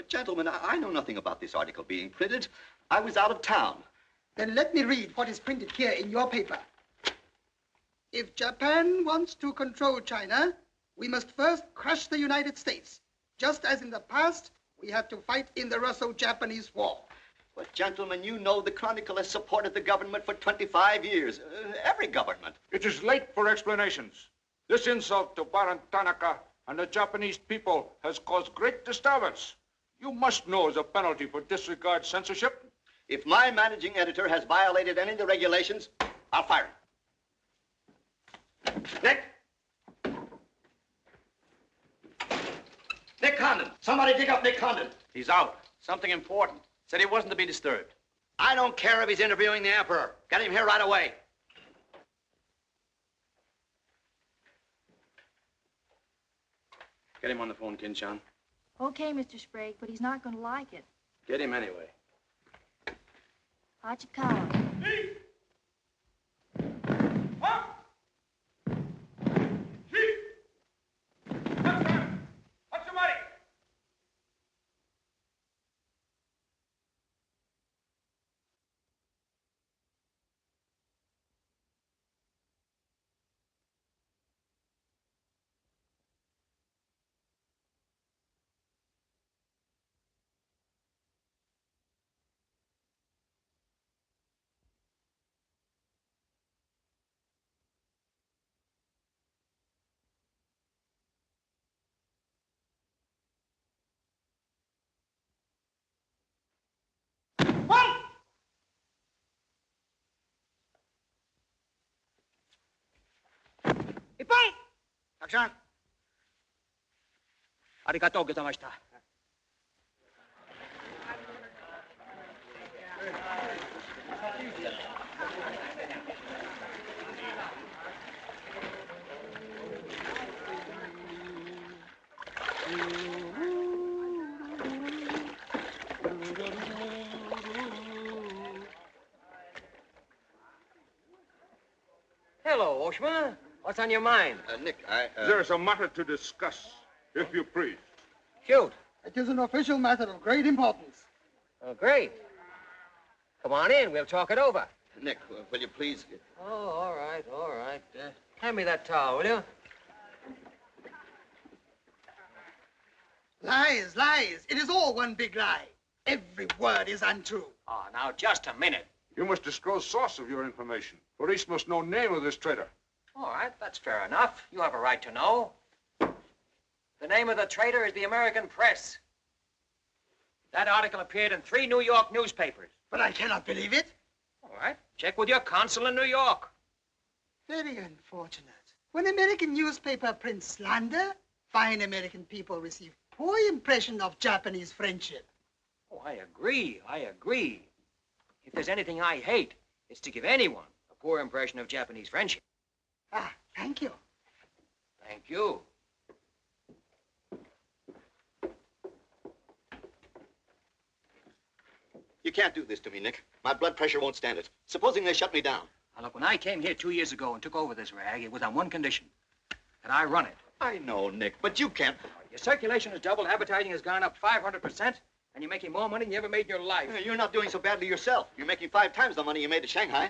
But gentlemen, I know nothing about this article being printed. I was out of town. Then let me read what is printed here in your paper. If Japan wants to control China, we must first crush the United States. Just as in the past, we had to fight in the Russo-Japanese War. But gentlemen, you know the Chronicle has supported the government for 25 years. Every government. It is late for explanations. This insult to Baron Tanaka and the Japanese people has caused great disturbance. You must know as a penalty for disregard censorship. If my managing editor has violated any of the regulations, I'll fire him. Nick! Nick Condon! Somebody dig up Nick Condon. He's out. Something important. Said he wasn't to be disturbed. I don't care if he's interviewing the Emperor. Get him here right away. Get him on the phone, Kin-chan. Okay, Mr. Sprague, but he's not going to like it. Get him anyway. Hachikawa. Action! Arigatou gozaimashita. Hello, Oshma. What's on your mind? Nick, There's a matter to discuss, if you please. Shoot. It is an official matter of great importance. Oh, great. Come on in. We'll talk it over. Nick, will you please... Oh, all right, all right. Hand me that towel, will you? Lies, lies. It is all one big lie. Every word is untrue. Oh, now, just a minute. You must disclose source of your information. Police must know name of this traitor. All right, that's fair enough. You have a right to know. The name of the traitor is the American Press. That article appeared in 3 New York newspapers. But I cannot believe it. All right, check with your consul in New York. Very unfortunate. When American newspaper prints slander, fine American people receive poor impression of Japanese friendship. Oh, I agree, I agree. If there's anything I hate, it's to give anyone a poor impression of Japanese friendship. Ah, thank you. Thank you. You can't do this to me, Nick. My blood pressure won't stand it. Supposing they shut me down. Now, look, when I came here 2 years ago and took over this rag, it was on one condition, that I run it. I know, Nick, but you can't. Your circulation has doubled, advertising has gone up 500%, and you're making more money than you ever made in your life. You're not doing so badly yourself. You're making 5 times the money you made at Shanghai.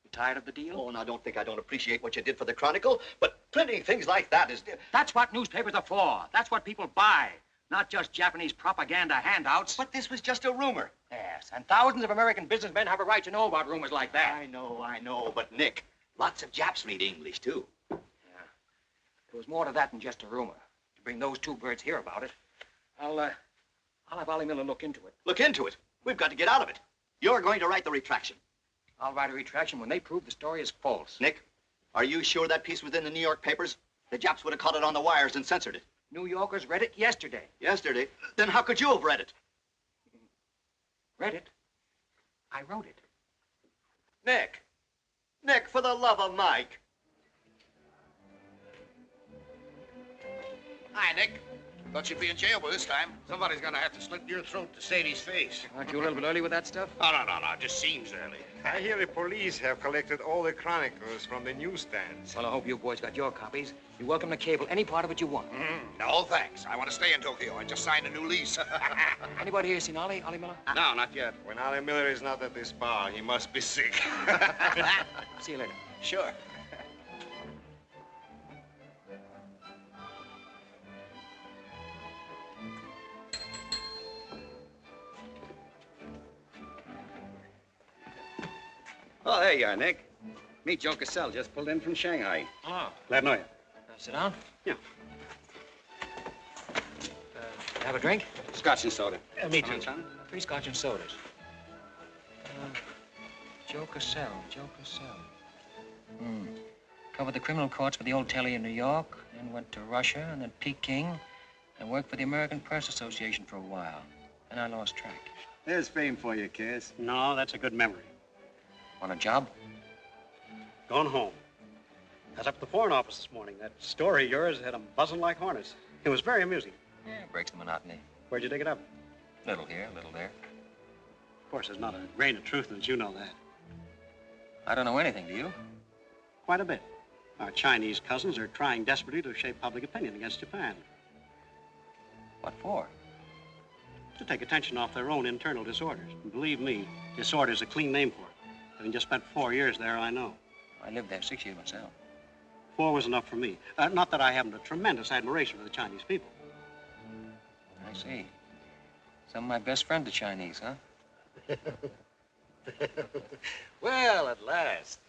You tired of the deal? Oh, now don't think I don't appreciate what you did for the Chronicle, but printing things like that is... That's what newspapers are for. That's what people buy. Not just Japanese propaganda handouts. But this was just a rumor. Yes, and thousands of American businessmen have a right to know about rumors like that. I know, but Nick, lots of Japs read English, too. Yeah. There was more to that than just a rumor. To bring those 2 birds here about it, I'll have Ollie Miller look into it. Look into it. We've got to get out of it. You're going to write the retraction. I'll write a retraction when they prove the story is false. Nick, are you sure that piece was in the New York papers? The Japs would have caught it on the wires and censored it. New Yorkers read it yesterday. Yesterday? Then how could you have read it? Read it? I wrote it. Nick. Nick, for the love of Mike. Hi, Nick. Thought you'd be in jail by this time. Somebody's gonna have to slit your throat to save his face. Aren't you a little bit early with that stuff? No. Just seems early. I hear the police have collected all the chronicles from the newsstands. Well, I hope you boys got your copies. You're welcome to cable any part of it you want. No, thanks. I want to stay in Tokyo. I just signed a new lease. Anybody here seen Ollie Miller? No, not yet. When Ollie Miller is not at this bar, he must be sick. See you later. Sure. Oh, there you are, Nick. Meet Joe Cassell, just pulled in from Shanghai. Hello. Glad to know you. Sit down. Yeah. Have a drink? Scotch and soda. Me Come too. on, son. 3 scotch and sodas. Joe Cassell. Covered the criminal courts for the old telly in New York, then went to Russia, and then Peking, and worked for the American Press Association for a while. Then I lost track. There's fame for you, Cass. No, that's a good memory. Want a job? Going home. I was up at the Foreign Office this morning. That story of yours had them buzzing like hornets. It was very amusing. Yeah, breaks the monotony. Where'd you dig it up? Little here, little there. Of course, there's not a grain of truth in it. You know that. I don't know anything, do you? Quite a bit. Our Chinese cousins are trying desperately to shape public opinion against Japan. What for? To take attention off their own internal disorders. And believe me, disorder's a clean name for it. Having just spent 4 years there, I know. I lived there 6 years myself. 4 was enough for me. Not that I haven't a tremendous admiration for the Chinese people. I see. Some of my best friends are Chinese, huh? Well, at last.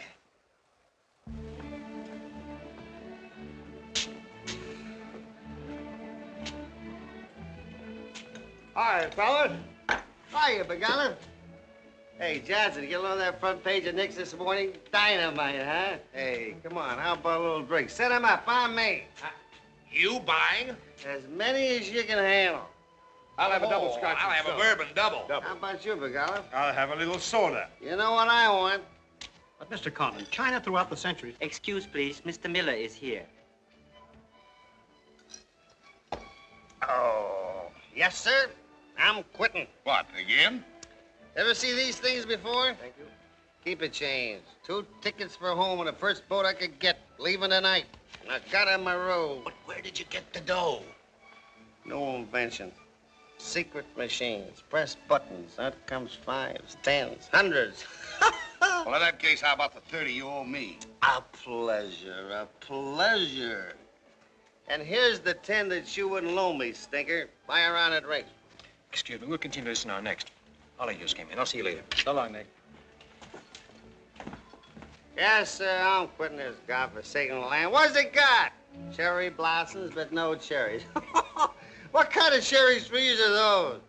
Hi, fellas. Hiya, Big Olive. Hey, Johnson, get along that front page of Nick's this morning. Dynamite, huh? Hey, come on, how about a little drink? Set 'em up on me. You buying? As many as you can handle. I'll have a double scotch. I'll have a bourbon double. How about you, Big Olive? I'll have a little soda. You know what I want? But, Mr. Conlon, China throughout the centuries... Excuse, please. Mr. Miller is here. Oh, yes, sir. I'm quitting. What, again? Ever see these things before? Thank you. Keep it changed. 2 tickets for home on the first boat I could get, leaving tonight. And I got on my road. But where did you get the dough? No invention. Secret machines. Press buttons. Out comes 5s, 10s, 100s. Well, in that case, how about the 30 you owe me? A pleasure, a pleasure. And here's the 10 that you wouldn't loan me, stinker. Buy a round of drinks. Excuse me, we'll continue this in our next. Ollie just came in. I'll see you later. So long, Nick. Yes, sir, I'm quitting this godforsaken land. What's it got? Cherry blossoms, but no cherries. What kind of cherry trees are those?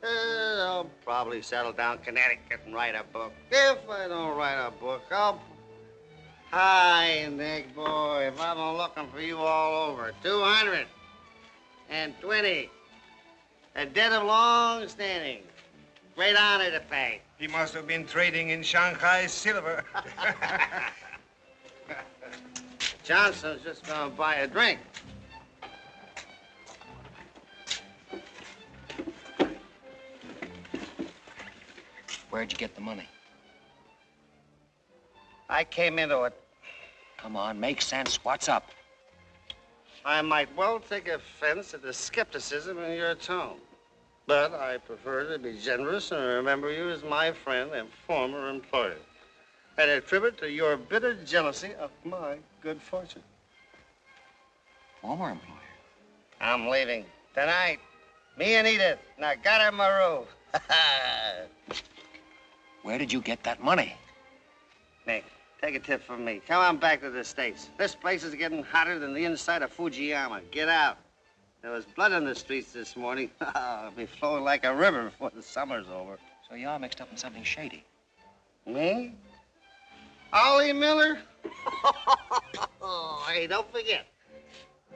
I'll probably settle down Connecticut and write a book. If I don't write a book, I'll... Hi, Nick, boy. If I've been looking for you all over. 220. A debt of long standing. Great honor to pay. He must have been trading in Shanghai silver. Johnson's just gonna buy a drink. Where'd you get the money? I came into it. Come on, make sense. What's up? I might well take offense at the skepticism in your tone. But I prefer to be generous and remember you as my friend and former employer. And attribute to your bitter jealousy of my good fortune. Former employer? I'm leaving tonight. Me and Edith. And I got her my robe. Where did you get that money? Nick, take a tip from me. Come on back to the States. This place is getting hotter than the inside of Fujiyama. Get out. There was blood on the streets this morning. It'll be flowing like a river before the summer's over. So you're mixed up in something shady. Me? Ollie Miller? Hey, don't forget.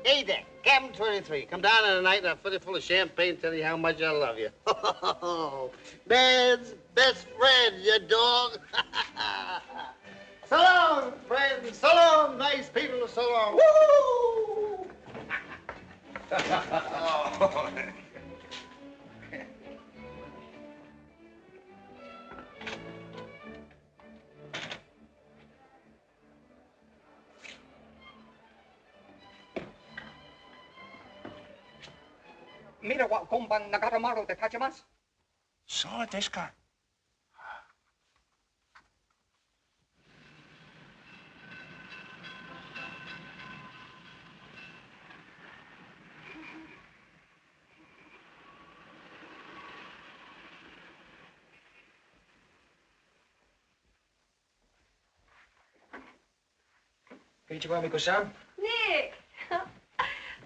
Hey, Dick, Captain 23. Come down in the night and I'll fill you full of champagne and tell you how much I love you. Man's best friend, you dog. So long, friends. So long, nice people. So long. Woo! Mira wa komban nagatamaru de tachimasu. So desu ka? Pre-WWII-san? Nick!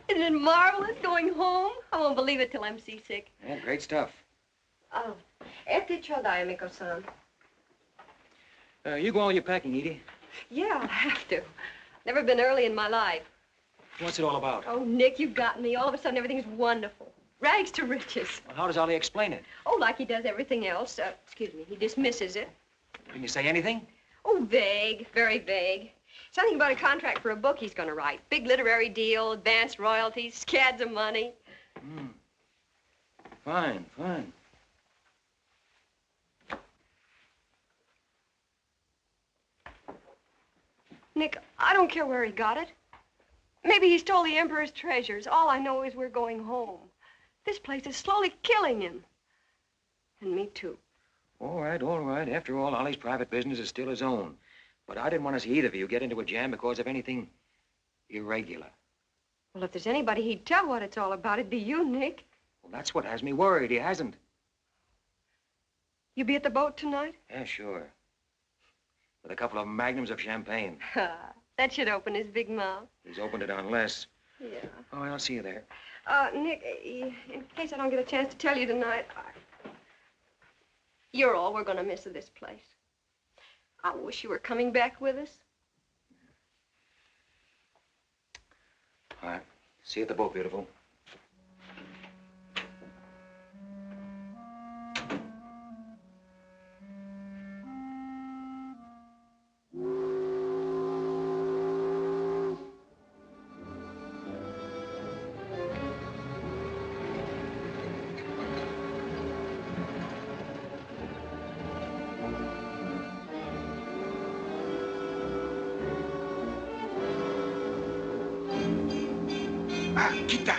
Isn't it marvelous going home? I won't believe it till I'm seasick. Yeah, great stuff. Oh, ete chodai, Miko-san. You go all your packing, Edie. Yeah, I'll have to. Never been early in my life. What's it all about? Oh, Nick, you got me. All of a sudden, everything's wonderful. Rags to riches. Well, how does Ollie explain it? Oh, like he does everything else. Excuse me, he dismisses it. Didn't you say anything? Oh, vague, very vague. Something about a contract for a book he's going to write. Big literary deal, advanced royalties, scads of money. Fine, fine. Nick, I don't care where he got it. Maybe he stole the Emperor's treasures. All I know is we're going home. This place is slowly killing him. And me, too. All right, all right. After all, Ollie's private business is still his own. But I didn't want to see either of you get into a jam because of anything irregular. Well, if there's anybody he'd tell what it's all about, it'd be you, Nick. Well, that's what has me worried. He hasn't. You be at the boat tonight? Yeah, sure. With a couple of magnums of champagne. That should open his big mouth. He's opened it on less. Yeah. All right, I'll see you there. Nick, in case I don't get a chance to tell you tonight, you're all we're going to miss of this place. I wish you were coming back with us. All right. See you at the boat, beautiful. Kita.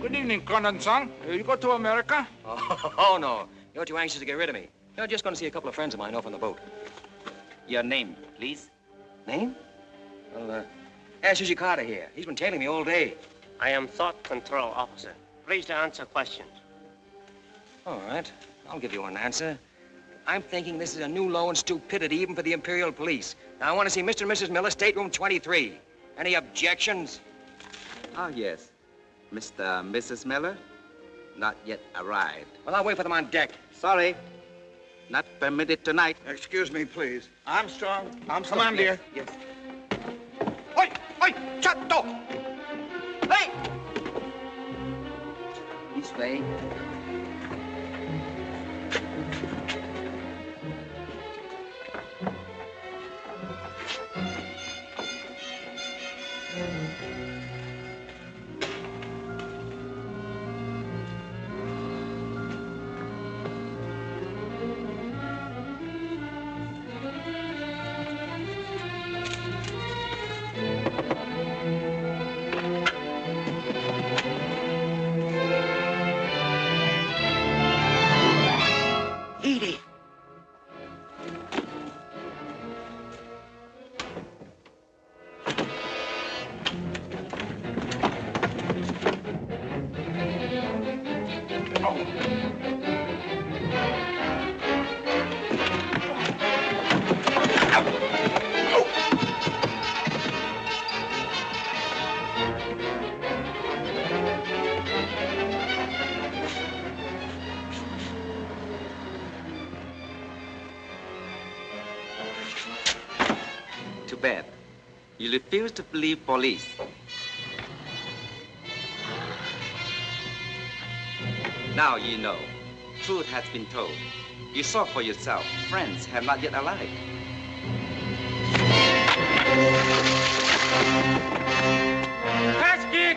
Good evening, Conan-san. You go to America? Oh, no. You're too anxious to get rid of me. You're just going to see a couple of friends of mine off on the boat. Your name, please? Name? Well, ask Sushi Carter here. He's been tailing me all day. I am Thought Control Officer. Please to answer questions. All right. I'll give you an answer. I'm thinking this is a new low in stupidity even for the Imperial Police. Now, I want to see Mr. and Mrs. Miller, stateroom 23. Any objections? Oh, yes. Mr. and Mrs. Miller? Not yet arrived. Well, I'll wait for them on deck. Sorry. Not permitted tonight. Excuse me, please. Armstrong. Armstrong, Come on, dear. Yes. Oi, oi, chatto! Hey! This way. Edie! Too bad. You refuse to believe police. Now you know. Truth has been told. You saw for yourself. Friends have not yet arrived.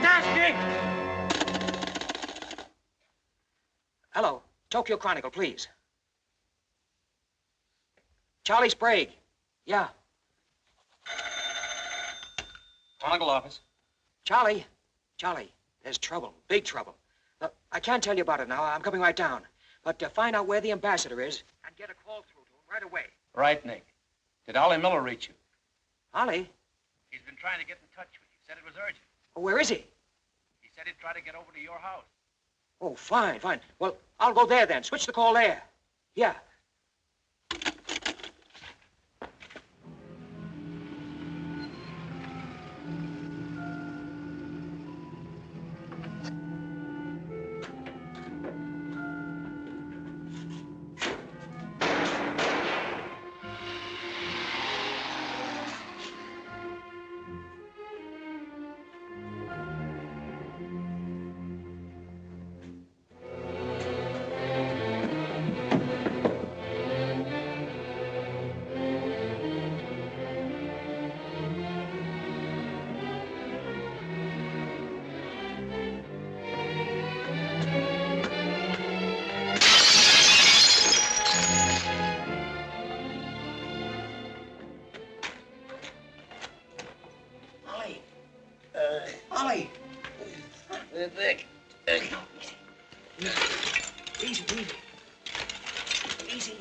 Cagney! Hello. Tokyo Chronicle, please. Charlie Sprague. Yeah. Chronicle office. Charlie, there's trouble, big trouble. I can't tell you about it now. I'm coming right down. But find out where the ambassador is and get a call through to him right away. Right, Nick. Did Ollie Miller reach you? Ollie? He's been trying to get in touch with you. Said it was urgent. Oh, where is he? He said he'd try to get over to your house. Oh, fine, fine. Well, I'll go there then. Switch the call there. Yeah. Ollie! Nick. Easy, easy. Easy.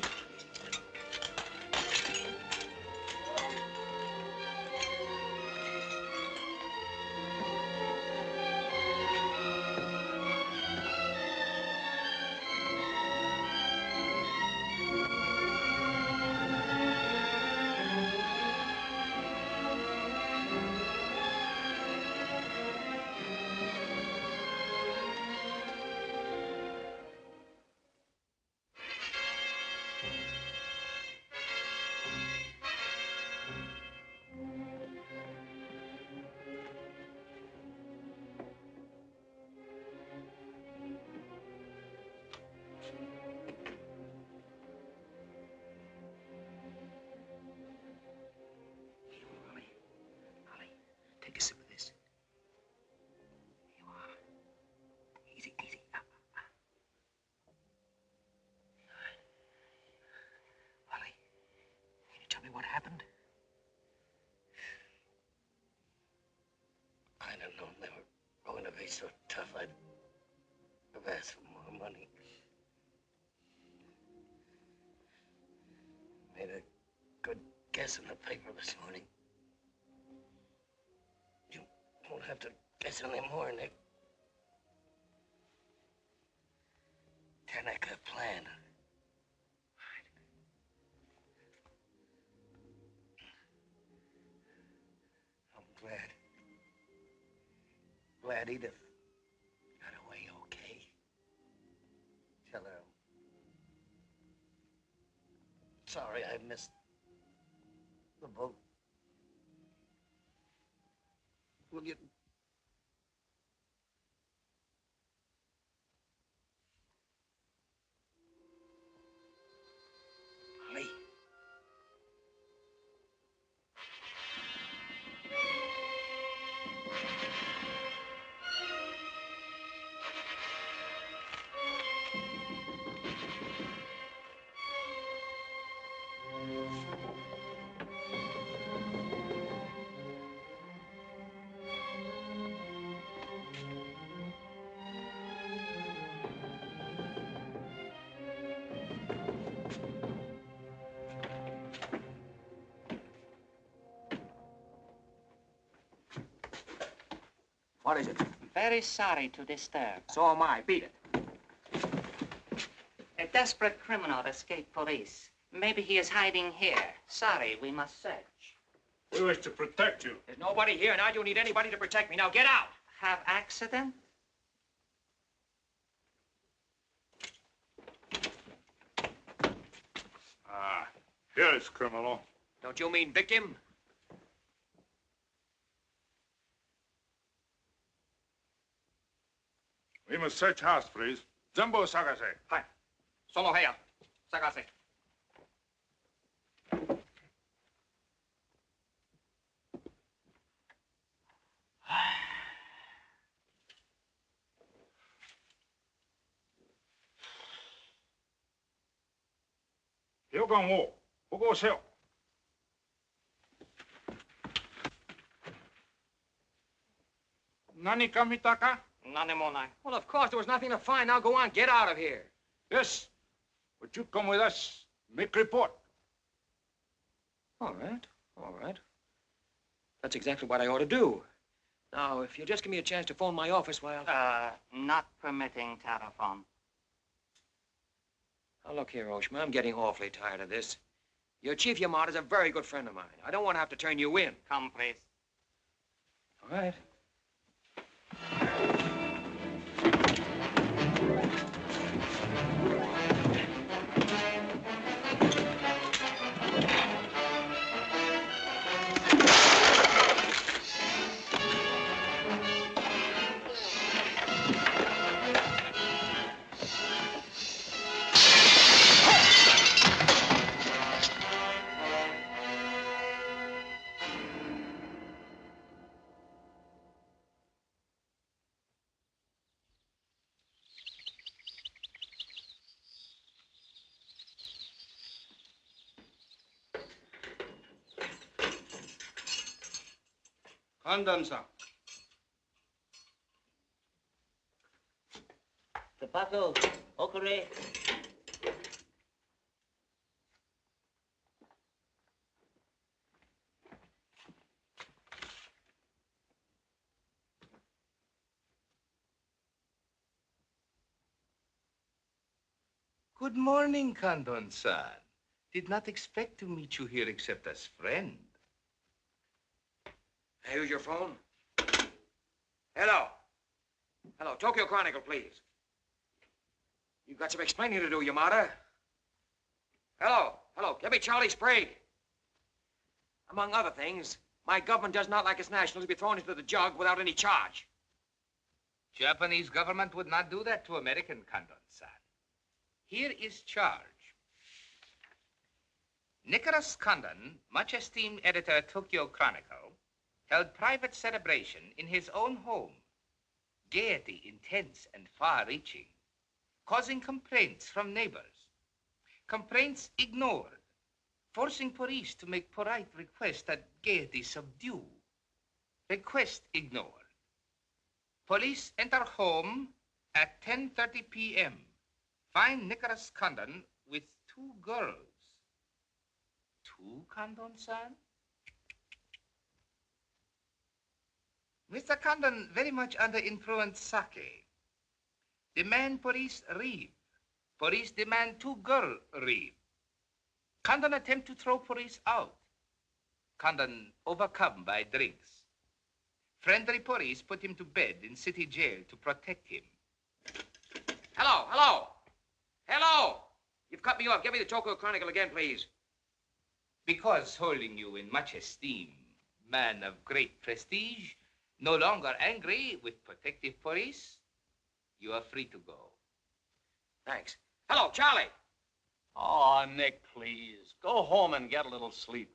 Take a sip of this. Here you are. Easy, easy. Ollie, can you tell me what happened? I'd have known they were going to be so tough, I'd have asked for more money. Made a good guess in the paper this morning. You won't have to guess anymore, Nick. Tanaka plan. I'm glad Edith got away okay. Tell her sorry I missed the boat. Will you? Ollie. What is it? Very sorry to disturb. So am I. Beat it. A desperate criminal escaped police. Maybe he is hiding here. Sorry, we must search. We wish to protect you. There's nobody here, and I don't need anybody to protect me. Now get out! Have accident? Ah, here is criminal. Don't you mean victim? We must search house, please. Jumbo Sagase. Hi. Solo heya. Sagase. 여관 5, 보고 오세요.何か見たか? Nothing more now. Well, of course, there was nothing to find. Now go on, get out of here. Yes. But you come with us. Make report. All right, all right. That's exactly what I ought to do. Now, if you'll just give me a chance to phone my office while... Not permitting telephone. Now, look here, Oshma, I'm getting awfully tired of this. Your Chief Yamada is a very good friend of mine. I don't want to have to turn you in. Come, please. All right. Condon-san. Tobacco, okure. Good morning, Condon-san. Did not expect to meet you here except as friend. Here's your phone. Hello. Hello, Tokyo Chronicle, please. You've got some explaining to do, Yamada. Hello, hello, give me Charlie Sprague. Among other things, my government does not like its nationals to be thrown into the jug without any charge. Japanese government would not do that to American, Condon-san. Here is charge. Nicholas Condon, much esteemed editor of Tokyo Chronicle, held private celebration in his own home. Gaiety intense and far-reaching, causing complaints from neighbors. Complaints ignored, forcing police to make polite request that gaiety subdue. Request ignored. Police enter home at 10:30 p.m. Find Nicholas Condon with 2 girls. 2, Condon-san? Mr. Condon very much under influence sake. Demand police leave. Police demand 2 girl leave. Condon attempt to throw police out. Condon overcome by drinks. Friendly police put him to bed in city jail to protect him. Hello, hello. Hello. You've cut me off. Give me the Tokyo Chronicle again, please. Because holding you in much esteem, man of great prestige, no longer angry with protective police, you are free to go. Thanks. Hello, Charlie. Oh, Nick, please. Go home and get a little sleep.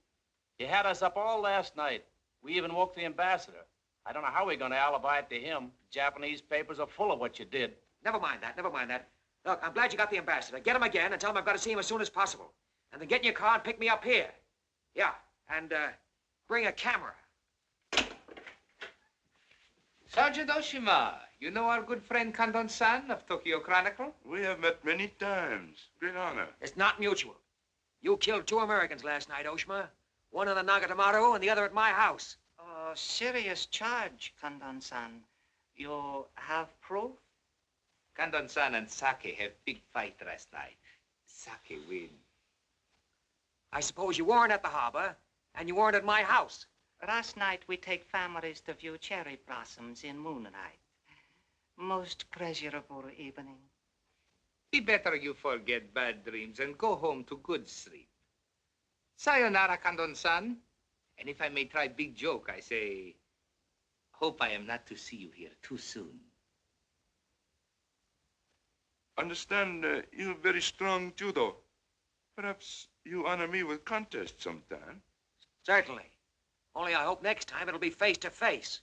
You had us up all last night. We even woke the ambassador. I don't know how we're going to alibi it to him. Japanese papers are full of what you did. Never mind that, never mind that. Look, I'm glad you got the ambassador. Get him again and tell him I've got to see him as soon as possible. And then get in your car and pick me up here. Yeah, and bring a camera. Sergeant Oshima, you know our good friend Condon-san of Tokyo Chronicle? We have met many times. Great honor. It's not mutual. You killed 2 Americans last night, Oshima. One in the Nagatomaru and the other at my house. Oh, serious charge, Condon-san. You have proof? Condon-san and Sake have big fight last night. Sake win. I suppose you weren't at the harbor, and you weren't at my house. Last night we take families to view cherry blossoms in moonlight. Most pleasurable evening. Be better you forget bad dreams and go home to good sleep. Sayonara, Condon-san. And if I may try big joke, I say, hope I am not to see you here too soon. Understand you have very strong judo. Perhaps you honor me with contest sometime. Certainly. Only I hope next time it'll be face to face.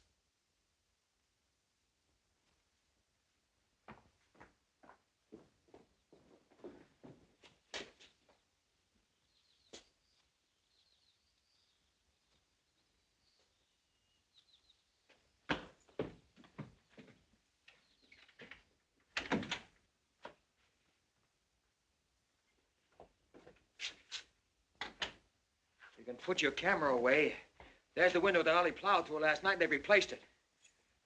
Then put your camera away. There's the window that Ollie plowed through last night, and they've replaced it.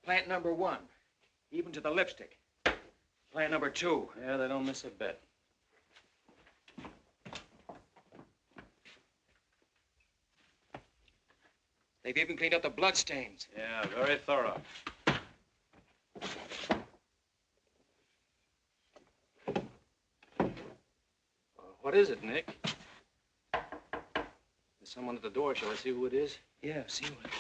Plant number 1, even to the lipstick. Plant number 2. Yeah, they don't miss a bit. They've even cleaned up the bloodstains. Yeah, very thorough. What is it, Nick? There's someone at the door. Shall I see who it is? Yeah, see what.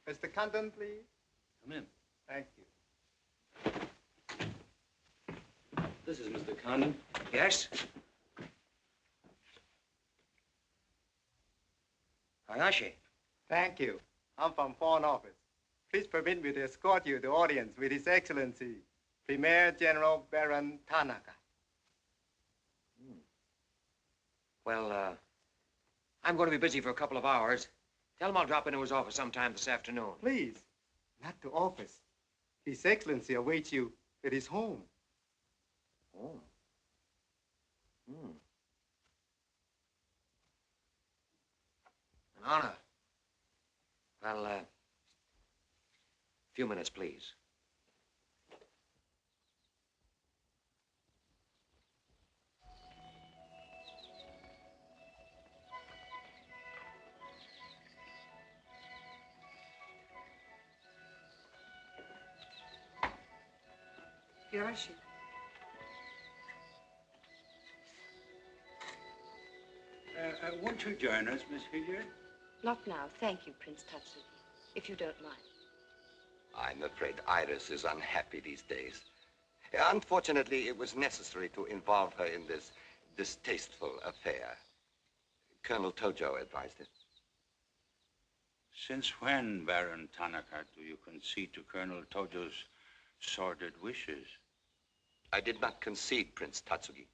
Mr. Condon, please. Come in. Thank you. This is Mr. Condon. Yes? Hayashi. Thank you. I'm from Foreign Office. Please permit me to escort you to audience with His Excellency, Premier General Baron Tanaka. Well, I'm going to be busy for a couple of hours. Tell him I'll drop into his office sometime this afternoon. Please, not to office. His Excellency awaits you at his home. Oh. An honor. Well, a few minutes, please. Yoshi. Won't you join us, Miss Hilliard? Not now, thank you, Prince Tatsuki, if you don't mind. I'm afraid Iris is unhappy these days. Unfortunately, it was necessary to involve her in this distasteful affair. Colonel Tojo advised it. Since when, Baron Tanaka, do you concede to Colonel Tojo's sordid wishes? I did not concede, Prince Tatsugi.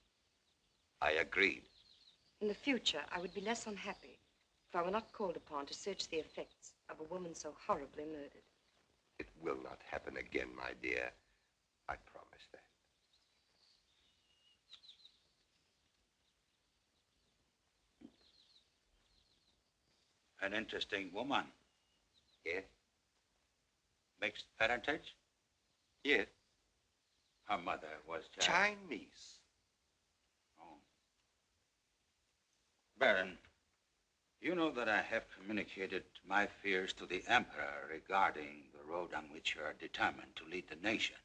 I agreed. In the future, I would be less unhappy if I were not called upon to search the effects of a woman so horribly murdered. It will not happen again, my dear. I promise that. An interesting woman. Yes? Mixed parentage? Yes. Her mother was Chinese. Oh. Baron, you know that I have communicated my fears to the Emperor regarding the road on which you are determined to lead the nation.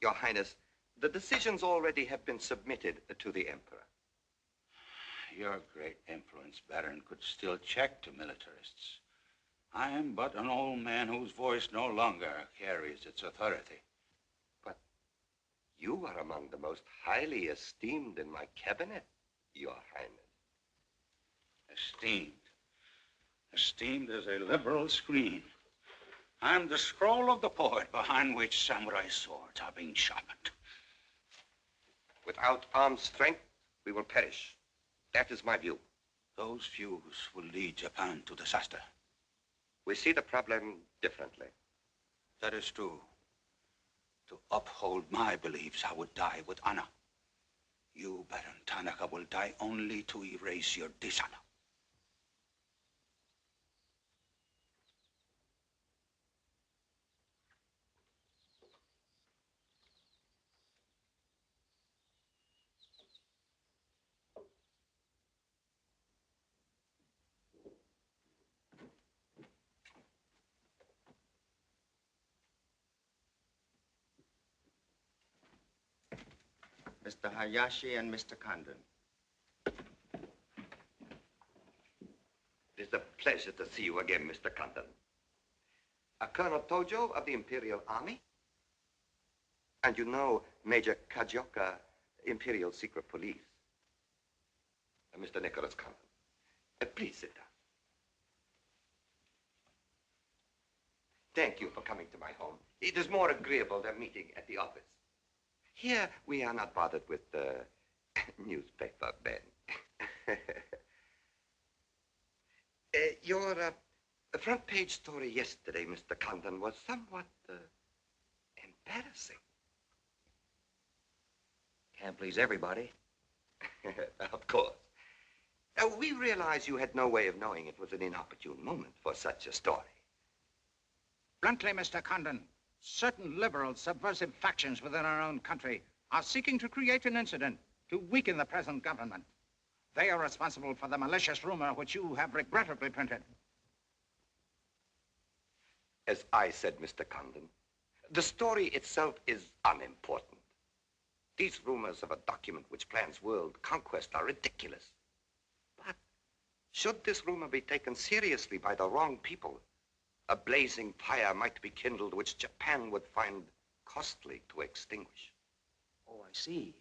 Your Highness, the decisions already have been submitted to the Emperor. Your great influence, Baron, could still check to militarists. I am but an old man whose voice no longer carries its authority. But you are among the most highly esteemed in my cabinet, Your Highness. Esteemed. Esteemed as a liberal screen. I'm the scroll of the poet behind which samurai swords are being sharpened. Without armed strength, we will perish. That is my view. Those views will lead Japan to disaster. We see the problem differently. That is true. To uphold my beliefs, I would die with honor. You, Baron Tanaka, will die only to erase your dishonor. Mr. Hayashi and Mr. Condon. It is a pleasure to see you again, Mr. Condon. Colonel Tojo of the Imperial Army? And you know Major Kajioka, Imperial Secret Police. Mr. Nicholas Condon. Please sit down. Thank you for coming to my home. It is more agreeable than meeting at the office. Here, we are not bothered with the newspaper men. Your The front page story yesterday, Mr. Condon, was somewhat embarrassing. Can't please everybody. Of course. We realize you had no way of knowing it was an inopportune moment for such a story. Bluntly, Mr. Condon, certain liberal subversive factions within our own country are seeking to create an incident to weaken the present government. They are responsible for the malicious rumor which you have regrettably printed. As I said, Mr. Condon, the story itself is unimportant. These rumors of a document which plans world conquest are ridiculous. But should this rumor be taken seriously by the wrong people, a blazing fire might be kindled which Japan would find costly to extinguish. Oh, I see.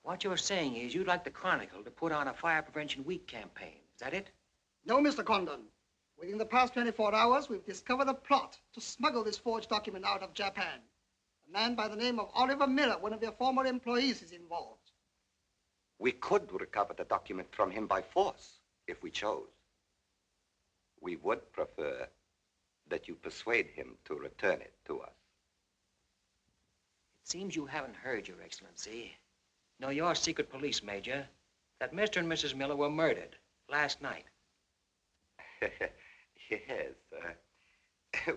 What you're saying is you'd like the Chronicle to put on a Fire Prevention Week campaign. Is that it? No, Mr. Condon. Within the past 24 hours, we've discovered a plot to smuggle this forged document out of Japan. A man by the name of Oliver Miller, one of their former employees, is involved. We could recover the document from him by force, if we chose. We would prefer that you persuade him to return it to us. It seems you haven't heard, Your Excellency. No, your secret police, Major, that Mr. and Mrs. Miller were murdered last night. Yes.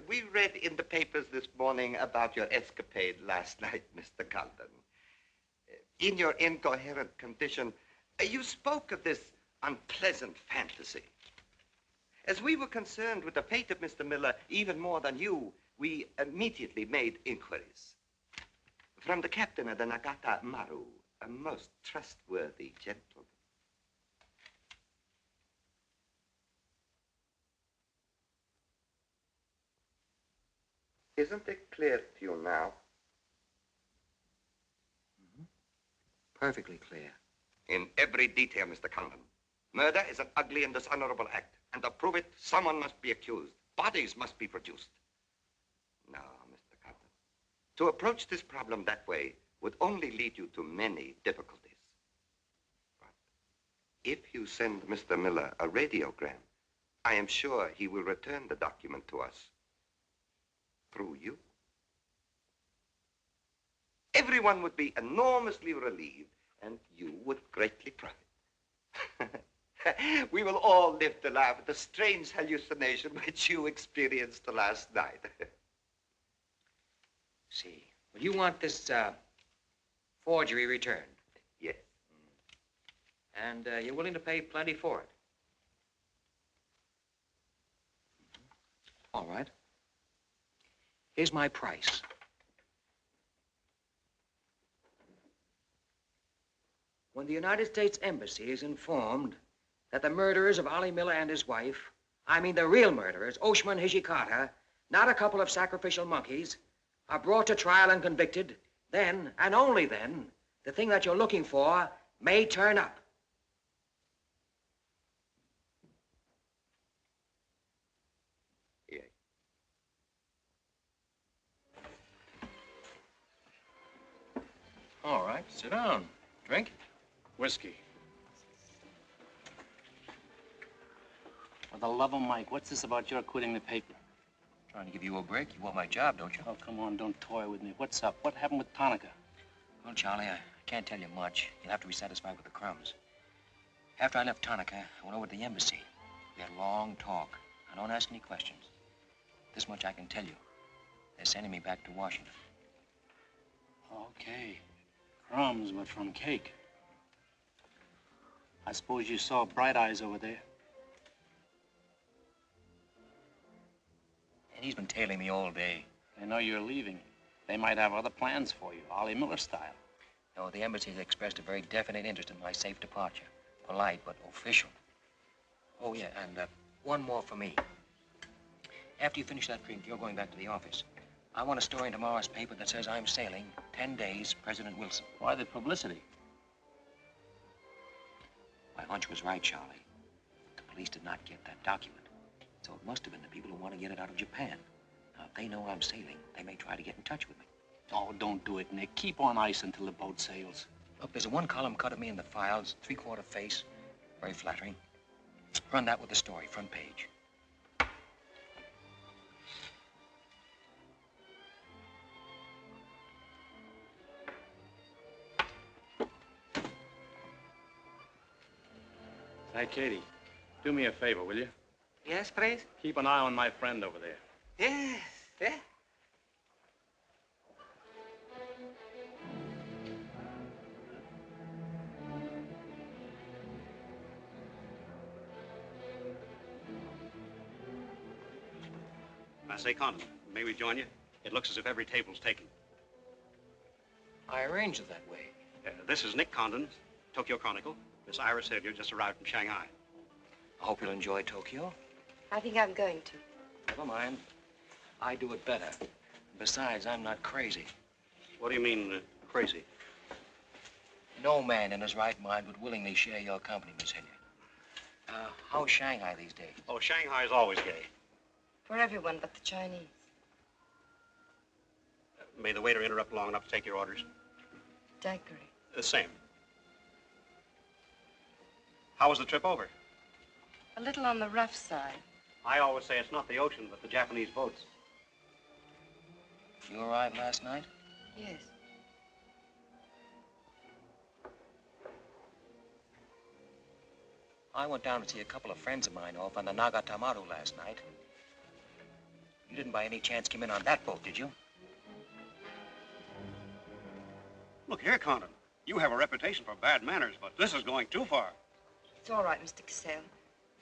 We read in the papers this morning about your escapade last night, Mr. Condon. In your incoherent condition, you spoke of this unpleasant fantasy. As we were concerned with the fate of Mr. Miller even more than you, we immediately made inquiries. From the captain of the Nagata Maru, a most trustworthy gentleman. Isn't it clear to you now? Perfectly clear. In every detail, Mr. Condon. Murder is an ugly and dishonorable act, and to prove it, someone must be accused. Bodies must be produced. No, Mr. Condon. To approach this problem that way would only lead you to many difficulties. But if you send Mr. Miller a radiogram, I am sure he will return the document to us through you. Everyone would be enormously relieved, and you would greatly profit. We will all live to laugh at the strange hallucination which you experienced last night. See, well, you want this forgery returned? Yes. And you're willing to pay plenty for it? All right. Here's my price. When the United States Embassy is informed that the murderers of Ollie Miller and his wife, I mean the real murderers, Oshima and Hijikata, not a couple of sacrificial monkeys, are brought to trial and convicted, then, and only then, the thing that you're looking for may turn up. Yes. All right, sit down. Drink? Whiskey. For the love of Mike, what's this about your quitting the paper? Trying to give you a break. You want my job, don't you? Oh, come on, don't toy with me. What's up? What happened with Tonica? Well, Charlie, I can't tell you much. You'll have to be satisfied with the crumbs. After I left Tonica, I went over to the embassy. We had a long talk. I don't ask any questions. This much I can tell you. They're sending me back to Washington. Okay. Crumbs, but from cake. I suppose you saw Bright Eyes over there. And he's been tailing me all day. They know you're leaving. They might have other plans for you, Ollie Miller style. No, the embassy has expressed a very definite interest in my safe departure. Polite, but official. Oh, yeah, and one more for me. After you finish that drink, you're going back to the office. I want a story in tomorrow's paper that says I'm sailing 10 days, President Wilson. Why the publicity? My hunch was right, Charlie. The police did not get that document. So it must have been the people who want to get it out of Japan. Now, if they know I'm sailing, they may try to get in touch with me. Oh, don't do it, Nick. Keep on ice until the boat sails. Look, there's a one-column cut of me in the files, 3/4 face. Very flattering. Run that with the story, front page. Hey, Katie, do me a favor, will you? Yes, please? Keep an eye on my friend over there. Yes, yeah. I say, Condon, may we join you? It looks as if every table's taken. I arranged it that way. This is Nick Condon, Tokyo Chronicle. Miss Ira Sylvia just arrived from Shanghai. I hope you'll enjoy Tokyo. I think I'm going to. Never mind. I do it better. Besides, I'm not crazy. What do you mean, crazy? No man in his right mind would willingly share your company, Miss Hilliard. How's Shanghai these days? Oh, Shanghai's always gay. For everyone but the Chinese. May the waiter interrupt long enough to take your orders? Daiquiri. The same. How was the trip over? A little on the rough side. I always say it's not the ocean, but the Japanese boats. You arrived last night? Yes. I went down to see a couple of friends of mine off on the Nagatamaru last night. You didn't by any chance come in on that boat, did you? Look here, Condon. You have a reputation for bad manners, but this is going too far. It's all right, Mr. Cassell.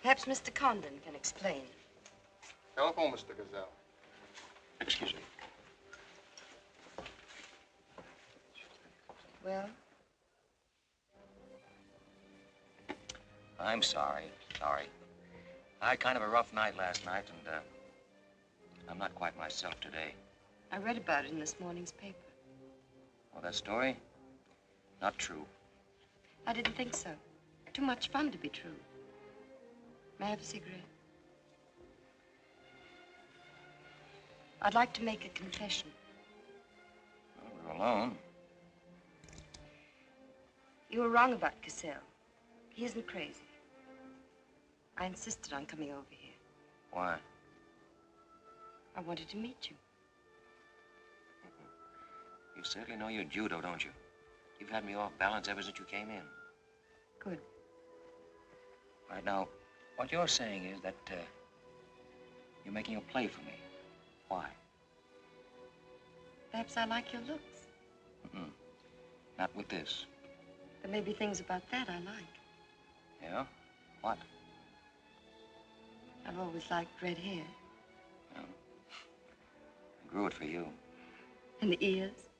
Perhaps Mr. Condon can explain. Telephone, Mr. Gazelle. Excuse me. Well? I'm sorry. I had kind of a rough night last night, and I'm not quite myself today. I read about it in this morning's paper. Oh, that story? Not true. I didn't think so. Too much fun to be true. May I have a cigarette? I'd like to make a confession. Well, we're alone. You were wrong about Cassell. He isn't crazy. I insisted on coming over here. Why? I wanted to meet you. You certainly know your judo, don't you? You've had me off balance ever since you came in. Good. Right now, what you're saying is that you're making a play for me. Why? Perhaps I like your looks. Mm-mm. Not with this. There may be things about that I like. Yeah? What? I've always liked red hair. Yeah. I grew it for you. And the ears.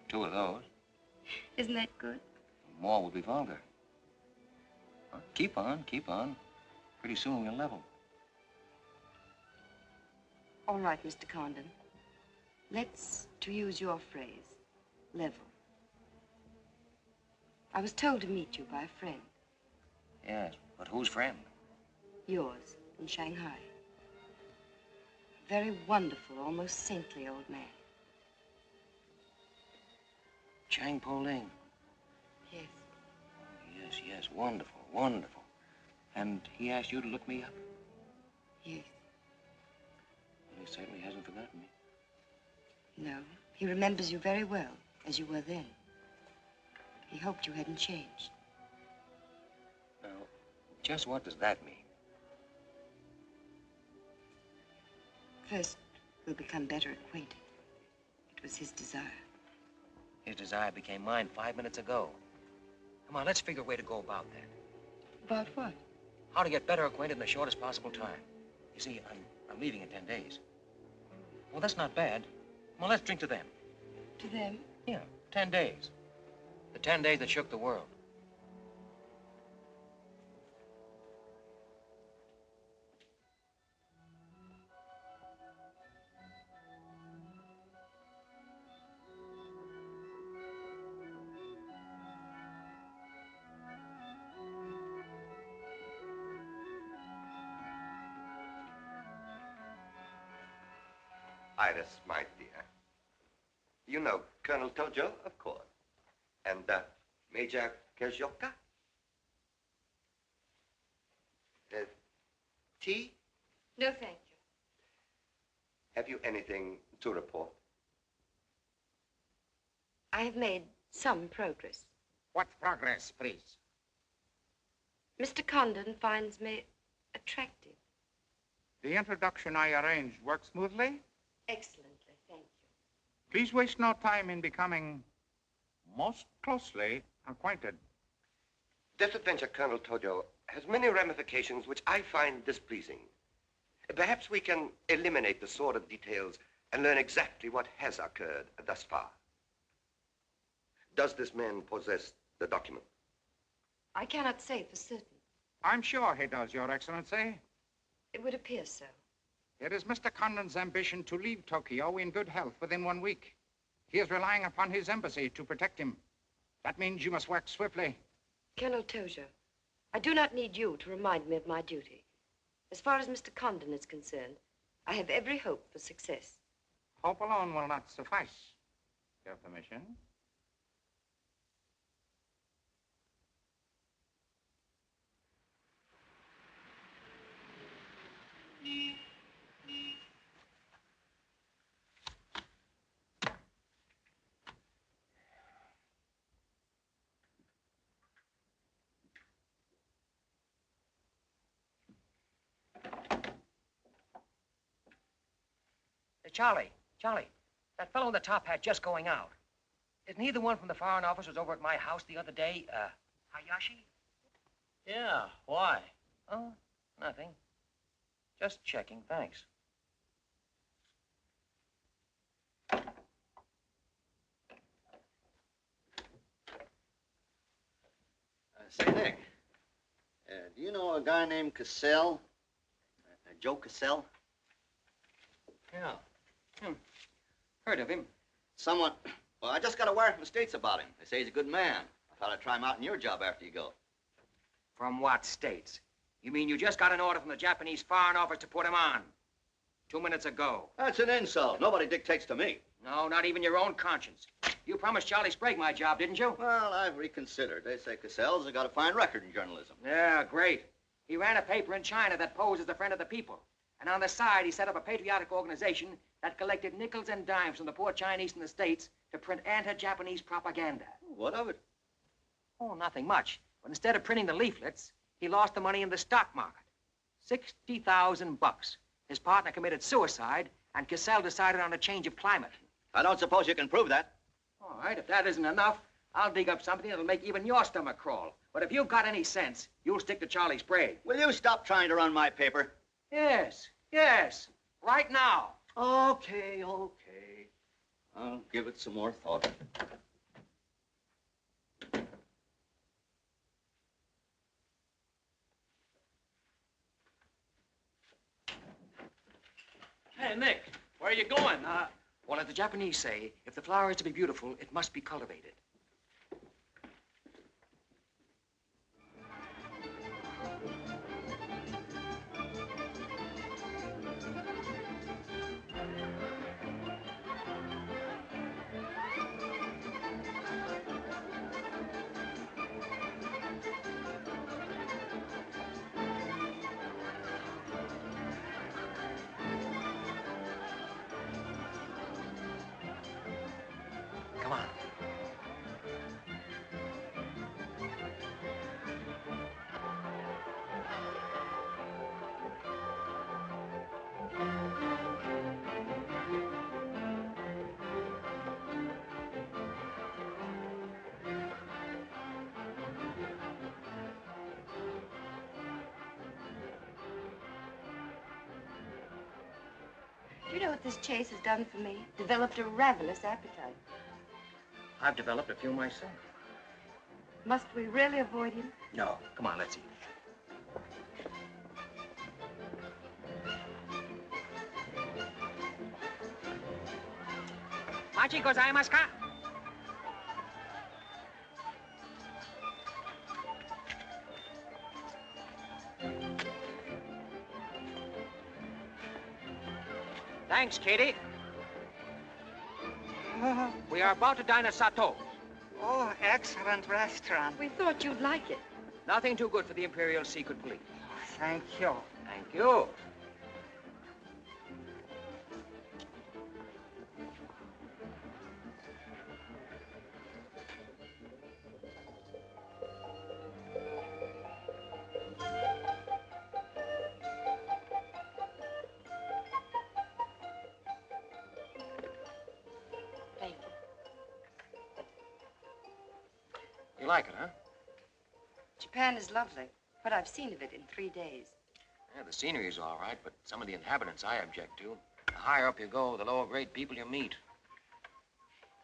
2 of those. Isn't that good? More would be vulgar. Well, keep on. Pretty soon we'll level. All right, Mr. Condon. Let's, to use your phrase, level. I was told to meet you by a friend. Yes, but whose friend? Yours, in Shanghai. A very wonderful, almost saintly old man. Chang Po Ling. Yes. Yes, wonderful. And he asked you to look me up? Yes. Well, he certainly hasn't forgotten me. No, he remembers you very well, as you were then. He hoped you hadn't changed. Now, just what does that mean? First, we'll become better acquainted. It was his desire. His desire became mine 5 minutes ago. Come on, let's figure a way to go about that. About what? How to get better acquainted in the shortest possible time. You see, I'm leaving in 10 days. Well, that's not bad. Well, let's drink to them. To them? Yeah, 10 days. The 10 days that shook the world. Iris, my dear. You know Colonel Tojo, of course. And Major Kajioka. Tea? No, thank you. Have you anything to report? I have made some progress. What progress, please? Mr. Condon finds me attractive. The introduction I arranged worked smoothly? Excellently, thank you. Please waste no time in becoming most closely acquainted. This adventure, Colonel Tojo, has many ramifications which I find displeasing. Perhaps we can eliminate the sordid details and learn exactly what has occurred thus far. Does this man possess the document? I cannot say for certain. I'm sure he does, Your Excellency. It would appear so. It is Mr. Condon's ambition to leave Tokyo in good health within 1 week. He is relying upon his embassy to protect him. That means you must work swiftly. Colonel Tojo, I do not need you to remind me of my duty. As far as Mr. Condon is concerned, I have every hope for success. Hope alone will not suffice. Your permission? Charlie, that fellow in the top hat just going out. Isn't he the one from the Foreign Office who was over at my house the other day? Hayashi? Yeah, why? Oh, nothing. Just checking, thanks. Say, Nick, do you know a guy named Cassell? Joe Cassell? Yeah. Heard of him. Someone... Well, I just got a wire from the States about him. They say he's a good man. I thought I'd try him out in your job after you go. From what states? You mean you just got an order from the Japanese Foreign Office to put him on? 2 minutes ago. That's an insult. Nobody dictates to me. No, not even your own conscience. You promised Charlie Sprague my job, didn't you? Well, I've reconsidered. They say Cassell's got a fine record in journalism. Yeah, great. He ran a paper in China that posed as a friend of the people. And on the side, he set up a patriotic organization that collected nickels and dimes from the poor Chinese in the States to print anti-Japanese propaganda. What of it? Oh, nothing much. But instead of printing the leaflets, he lost the money in the stock market. $60,000. His partner committed suicide, and Cassell decided on a change of climate. I don't suppose you can prove that. All right, if that isn't enough, I'll dig up something that'll make even your stomach crawl. But if you've got any sense, you'll stick to Charlie Sprague. Will you stop trying to run my paper? Yes, right now. Okay. I'll give it some more thought. Hey, Nick, where are you going? Well, as the Japanese say, if the flower is to be beautiful, it must be cultivated. Come on. Do you know what this chase has done for me? Developed a ravenous appetite. I've developed a few myself. Must we really avoid him? No, come on, let's eat. Machi gozaimasu ka? Thanks, Katie. We are about to dine at Sato. Oh, excellent restaurant. We thought you'd like it. Nothing too good for the Imperial Secret Police. Thank you. Thank you. like it, huh? Japan is lovely. What I've seen of it in 3 days. Yeah, the scenery's all right, but some of the inhabitants I object to. The higher up you go, the lower grade people you meet.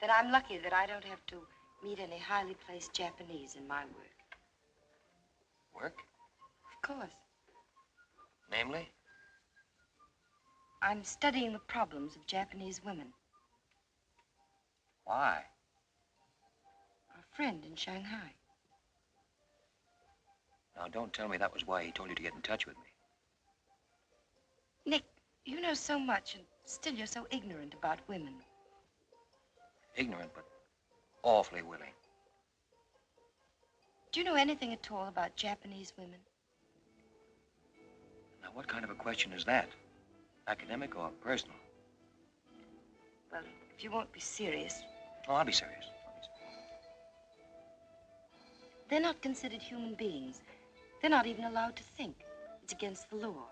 Then I'm lucky that I don't have to meet any highly placed Japanese in my work. Work? Of course. Namely? I'm studying the problems of Japanese women. Why? A friend in Shanghai. Now, don't tell me that was why he told you to get in touch with me. Nick, you know so much, and still you're so ignorant about women. Ignorant, but awfully willing. Do you know anything at all about Japanese women? Now, what kind of a question is that? Academic or personal? Well, if you won't be serious. Oh, I'll be serious. They're not considered human beings. They're not even allowed to think. It's against the law.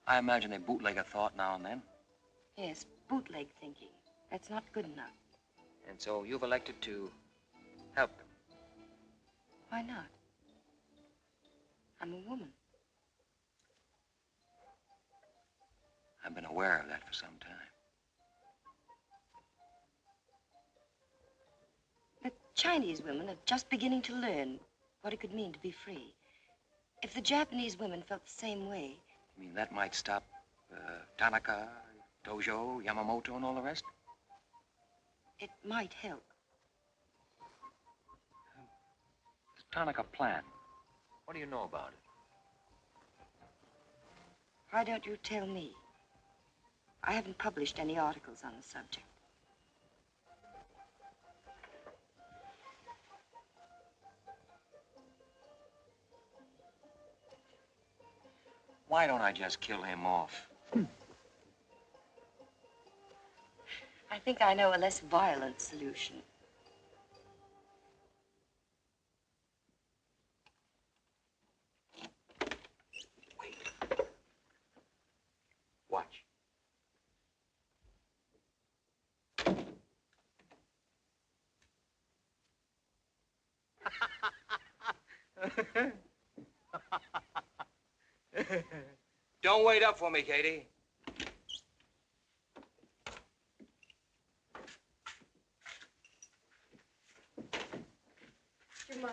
I imagine they bootleg a thought now and then. Yes, bootleg thinking. That's not good enough. And so you've elected to help them. Why not? I'm a woman. I've been aware of that for some time. The Chinese women are just beginning to learn what it could mean to be free. If the Japanese women felt the same way... You mean that might stop Tanaka, Tojo, Yamamoto, and all the rest? It might help. The Tanaka plan. What do you know about it? Why don't you tell me? I haven't published any articles on the subject. Why don't I just kill him off? I think I know a less violent solution. Watch. Don't wait up for me, Katie. Do you mind?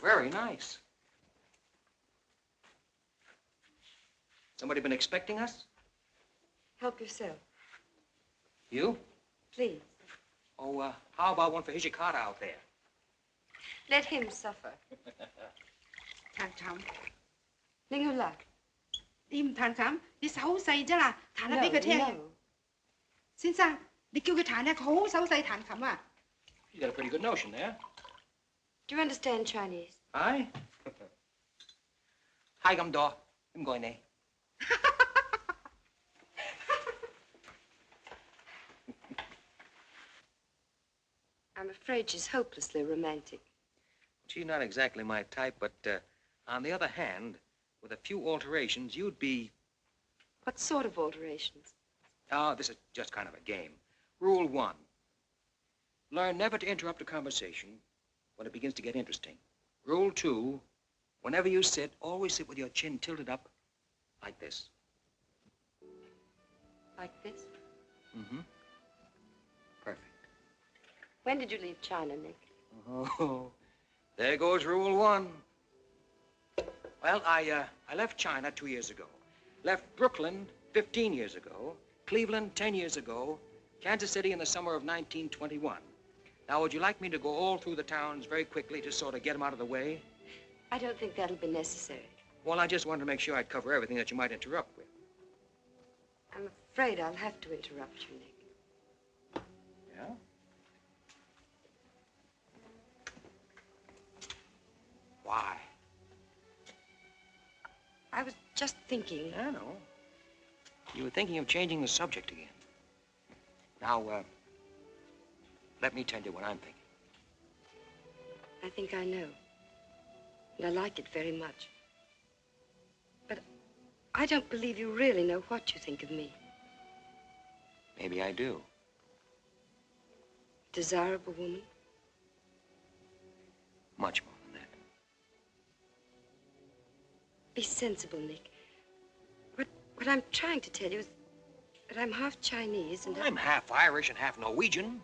Very nice. Somebody been expecting us? Help yourself, You? please. Oh, how about one for Hijikata out there? Let him suffer. 彈琴，令佢嚟。你唔彈琴，你手好細啫啦，彈下俾佢聽。 No. 先生，你叫佢彈下，佢好手細彈琴啊。 You got a pretty good notion there. Do you understand Chinese? Aye? Hi, I'm Daw. I'm going there. I'm afraid she's hopelessly romantic. She's not exactly my type, but on the other hand, with a few alterations, you'd be... What sort of alterations? Oh, this is just kind of a game. Rule 1. Learn never to interrupt a conversation when it begins to get interesting. Rule 2. Whenever you sit, always sit with your chin tilted up like this. Like this? Mm-hmm. Perfect. When did you leave China, Nick? Oh, there goes Rule 1. Well, I left China 2 years ago. Left Brooklyn 15 years ago. Cleveland 10 years ago. Kansas City in the summer of 1921. Now, would you like me to go all through the towns very quickly to sort of get them out of the way? I don't think that'll be necessary. Well, I just wanted to make sure I'd cover everything that you might interrupt with. I'm afraid I'll have to interrupt you, Nick. Yeah? Why? I was just thinking. I know. You were thinking of changing the subject again. Now, let me tell you what I'm thinking. I think I know. And I like it very much. But I don't believe you really know what you think of me. Maybe I do. Desirable woman? Much more than that. Be sensible, Nick. What I'm trying to tell you is that I'm half Chinese and I'm half Irish and half Norwegian.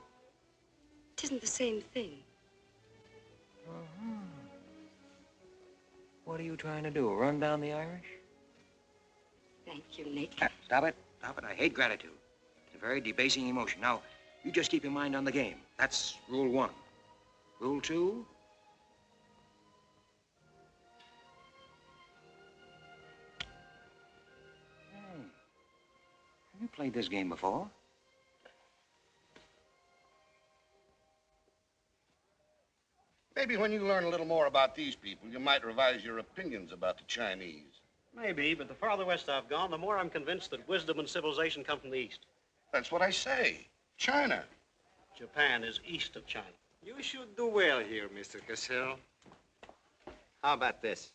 It isn't the same thing. Uh-huh. What are you trying to do, run down the Irish? Thank you, Nick. Stop it. Stop it. I hate gratitude. It's a very debasing emotion. Now, you just keep your mind on the game. That's rule 1. Rule 2? Hey, have you played this game before? Maybe when you learn a little more about these people, you might revise your opinions about the Chinese. Maybe, but the farther west I've gone, the more I'm convinced that wisdom and civilization come from the east. That's what I say. China. Japan is east of China. You should do well here, Mr. Cassell. How about this?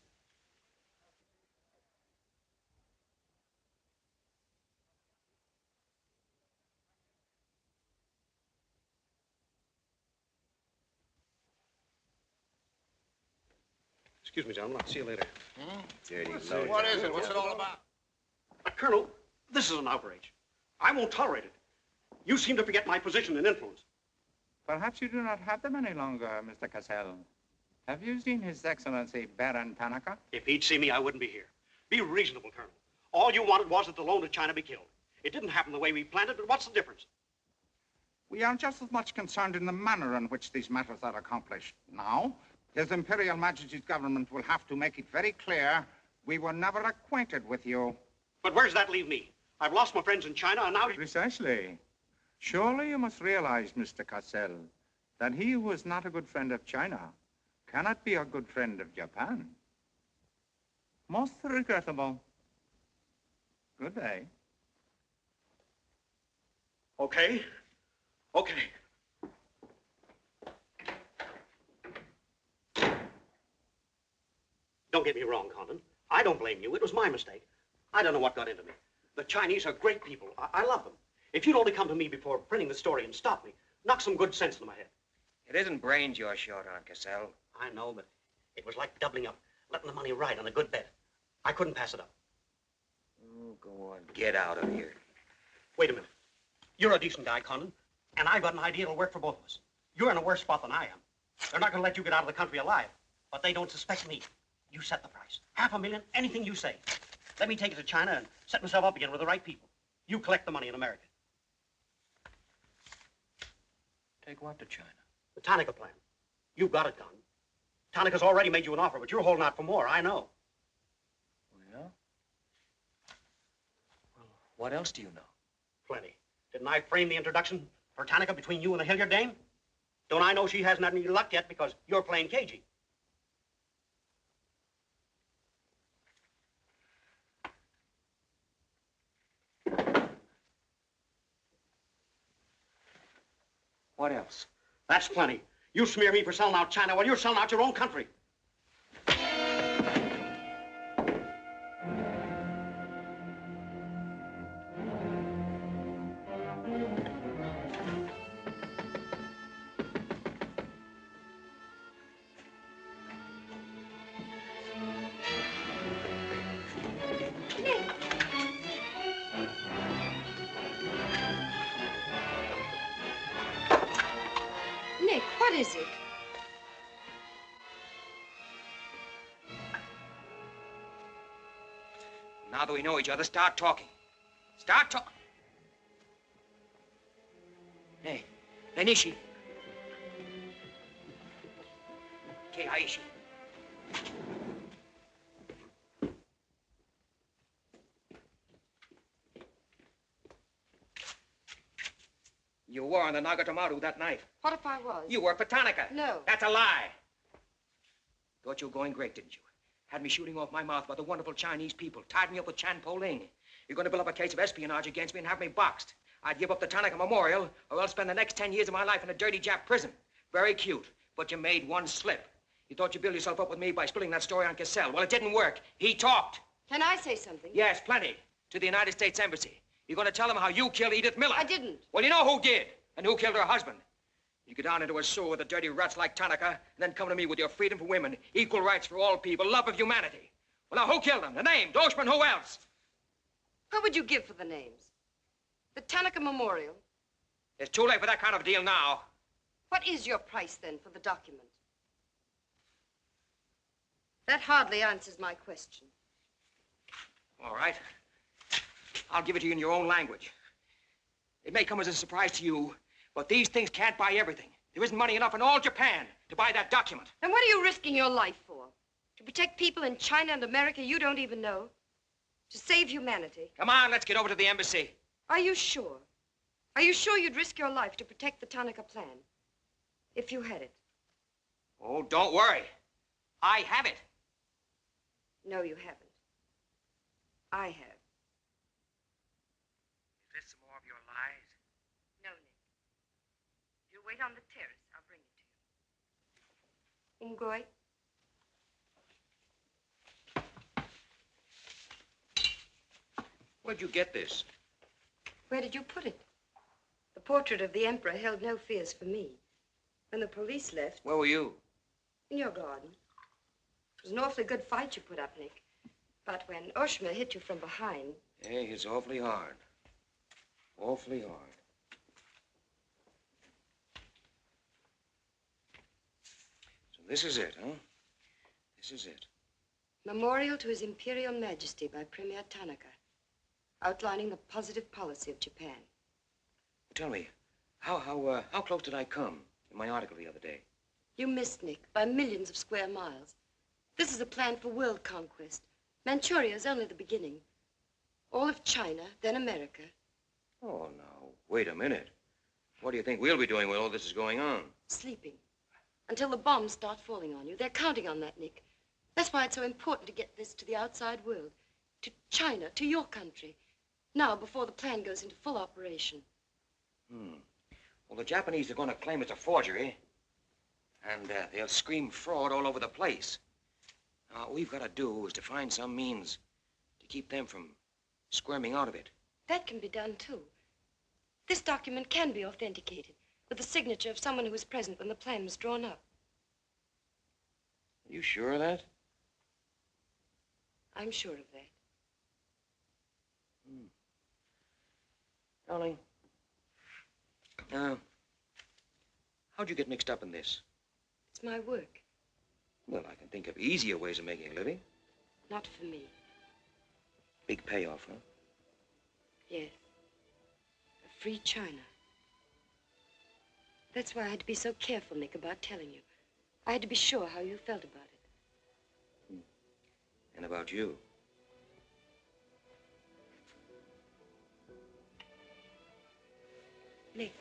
Excuse me, gentlemen. I'll see you later. Dirty What is it? What's it all about? Colonel, this is an outrage. I won't tolerate it. You seem to forget my position and influence. Perhaps you do not have them any longer, Mr. Cassell. Have you seen His Excellency Baron Tanaka? If he'd see me, I wouldn't be here. Be reasonable, Colonel. All you wanted was that the loan to China be killed. It didn't happen the way we planned it, but what's the difference? We are just as much concerned in the manner in which these matters are accomplished. Now, His Imperial Majesty's government will have to make it very clear we were never acquainted with you. But where does that leave me? I've lost my friends in China, and now... Precisely. Surely you must realize, Mr. Cassell, that he who is not a good friend of China cannot be a good friend of Japan. Most regrettable. Good day. Okay. Okay. Don't get me wrong, Condon. I don't blame you. It was my mistake. I don't know what got into me. The Chinese are great people. I love them. If you'd only come to me before printing the story and stop me, knock some good sense into my head. It isn't brains you're short on, Cassell. I know, but it was like doubling up, letting the money ride on a good bet. I couldn't pass it up. Oh, go on. Get out of here. Wait a minute. You're a decent guy, Condon, and I've got an idea that'll work for both of us. You're in a worse spot than I am. They're not going to let you get out of the country alive, but they don't suspect me. You set the price. $500,000, anything you say. Let me take it to China and set myself up again with the right people. You collect the money in America. Take what to China? The Tanaka plan. You've got it, Con. Tanaka's already made you an offer, but you're holding out for more, I know. Well? Well, what else do you know? Plenty. Didn't I frame the introduction for Tanaka between you and the Hilliard dame? Don't I know she hasn't had any luck yet because you're playing cagey? What else? That's plenty. You smear me for selling out China while you're selling out your own country. Nick, what is it? Now that we know each other, start talking. Start talking. Hey, Nishi. Okay, Aishi. You were on the Nagatomaru that night. What if I was? You worked for Tanaka. No. That's a lie. Thought you were going great, didn't you? Had me shooting off my mouth about the wonderful Chinese people, tied me up with Chan Po Ling. You're going to build up a case of espionage against me and have me boxed. I'd give up the Tanaka Memorial, or I'll spend the next 10 years of my life in a dirty Jap prison. Very cute, but you made one slip. You thought you'd build yourself up with me by spilling that story on Cassell. Well, it didn't work. He talked. Can I say something? Yes, plenty. To the United States Embassy. You're going to tell them how you killed Edith Miller. I didn't. Well, you know who did, and who killed her husband. You get down into a sewer with the dirty rats like Tanaka, and then come to me with your freedom for women, equal rights for all people, love of humanity. Well, now, who killed them? The name, Doshman, who else? What would you give for the names? The Tanaka Memorial. It's too late for that kind of deal now. What is your price, then, for the document? That hardly answers my question. All right. I'll give it to you in your own language. It may come as a surprise to you, but these things can't buy everything. There isn't money enough in all Japan to buy that document. And what are you risking your life for? To protect people in China and America you don't even know? To save humanity? Come on, let's get over to the embassy. Are you sure? Are you sure you'd risk your life to protect the Tanaka plan? If you had it? Oh, don't worry. I have it. No, you haven't. I have. Is this some more of your lies? No, Nick. You wait on the terrace. I'll bring it to you. Umgoy. Where'd you get this? Where did you put it? The portrait of the Emperor held no fears for me. When the police left... Where were you? In your garden. It was an awfully good fight you put up, Nick. But when Oshma hit you from behind... Hey, it's awfully hard. Awfully hard. So this is it, huh? This is it. Memorial to His Imperial Majesty by Premier Tanaka, outlining the positive policy of Japan. Tell me, how close did I come in my article the other day? You missed, Nick, by millions of square miles. This is a plan for world conquest. Manchuria is only the beginning. All of China, then America. Oh, now, wait a minute. What do you think we'll be doing while all this is going on? Sleeping. Until the bombs start falling on you. They're counting on that, Nick. That's why it's so important to get this to the outside world. To China, to your country. Now, before the plan goes into full operation. Well, the Japanese are going to claim it's a forgery. And they'll scream fraud all over the place. Now, all we've got to do is to find some means to keep them from squirming out of it. That can be done, too. This document can be authenticated with the signature of someone who was present when the plan was drawn up. You sure of that? I'm sure of that. Darling, how'd you get mixed up in this? It's my work. Well, I can think of easier ways of making a living. Not for me. Big payoff, huh? Yes. A free China. That's why I had to be so careful, Nick, about telling you. I had to be sure how you felt about it. And about you. Nick,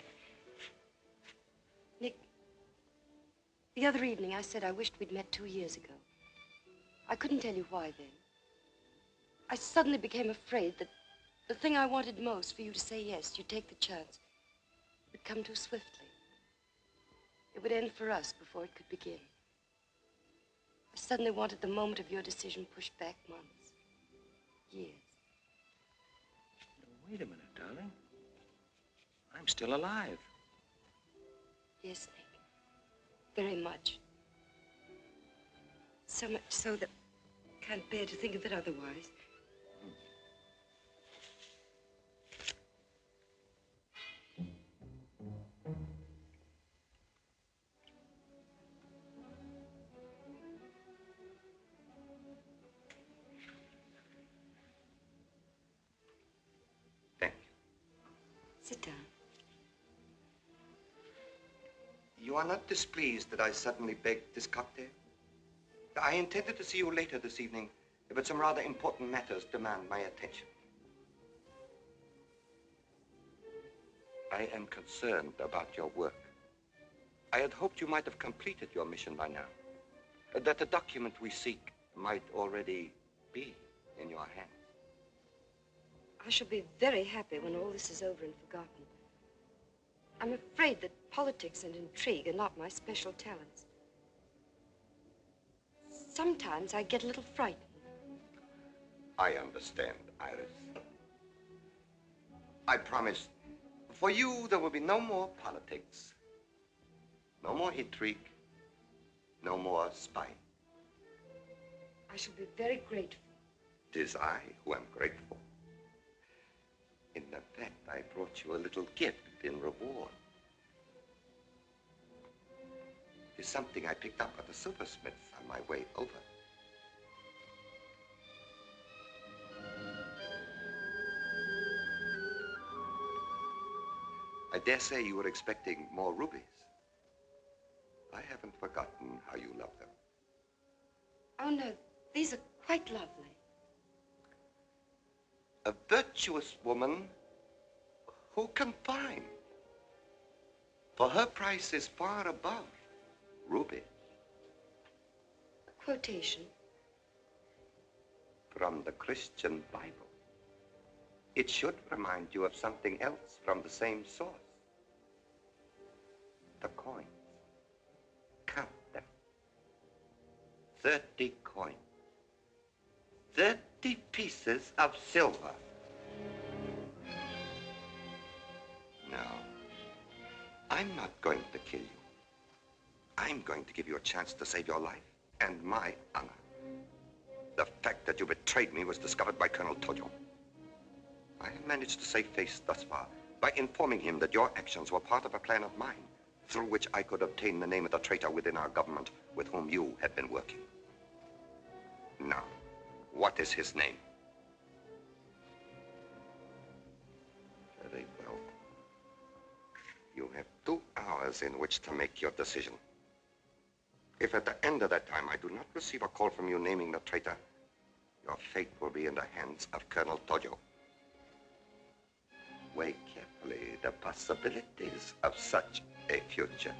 the other evening I said I wished we'd met 2 years ago. I couldn't tell you why then. I suddenly became afraid that the thing I wanted most for you to say yes, you'd take the chance, would come too swiftly. It would end for us before it could begin. I suddenly wanted the moment of your decision pushed back months, years. Wait a minute, darling. I'm still alive. Yes, Nick. Very much. So much so that I can't bear to think of it otherwise. Sit down. You are not displeased that I suddenly begged this cocktail? I intended to see you later this evening, but some rather important matters demand my attention. I am concerned about your work. I had hoped you might have completed your mission by now, that the document we seek might already be in your hands. I shall be very happy when all this is over and forgotten. I'm afraid that politics and intrigue are not my special talents. Sometimes I get a little frightened. I understand, Iris. I promise, for you, there will be no more politics, no more intrigue, no more spying. I shall be very grateful. 'Tis I who am grateful. In fact, I brought you a little gift in reward. It's something I picked up at the silversmith's on my way over. I dare say you were expecting more rubies. I haven't forgotten how you love them. Oh, no, these are quite lovely. A virtuous woman who can find. For her price is far above rubies. A quotation. From the Christian Bible. It should remind you of something else from the same source. The coins. Count them. 30 coins. 30 pieces of silver. No, I'm not going to kill you. I'm going to give you a chance to save your life and my honor. The fact that you betrayed me was discovered by Colonel Tojo. I have managed to save face thus far by informing him that your actions were part of a plan of mine, through which I could obtain the name of the traitor within our government with whom you had been working. Now, what is his name? Very well. You have 2 hours in which to make your decision. If at the end of that time I do not receive a call from you naming the traitor, your fate will be in the hands of Colonel Tojo. Weigh carefully the possibilities of such a future.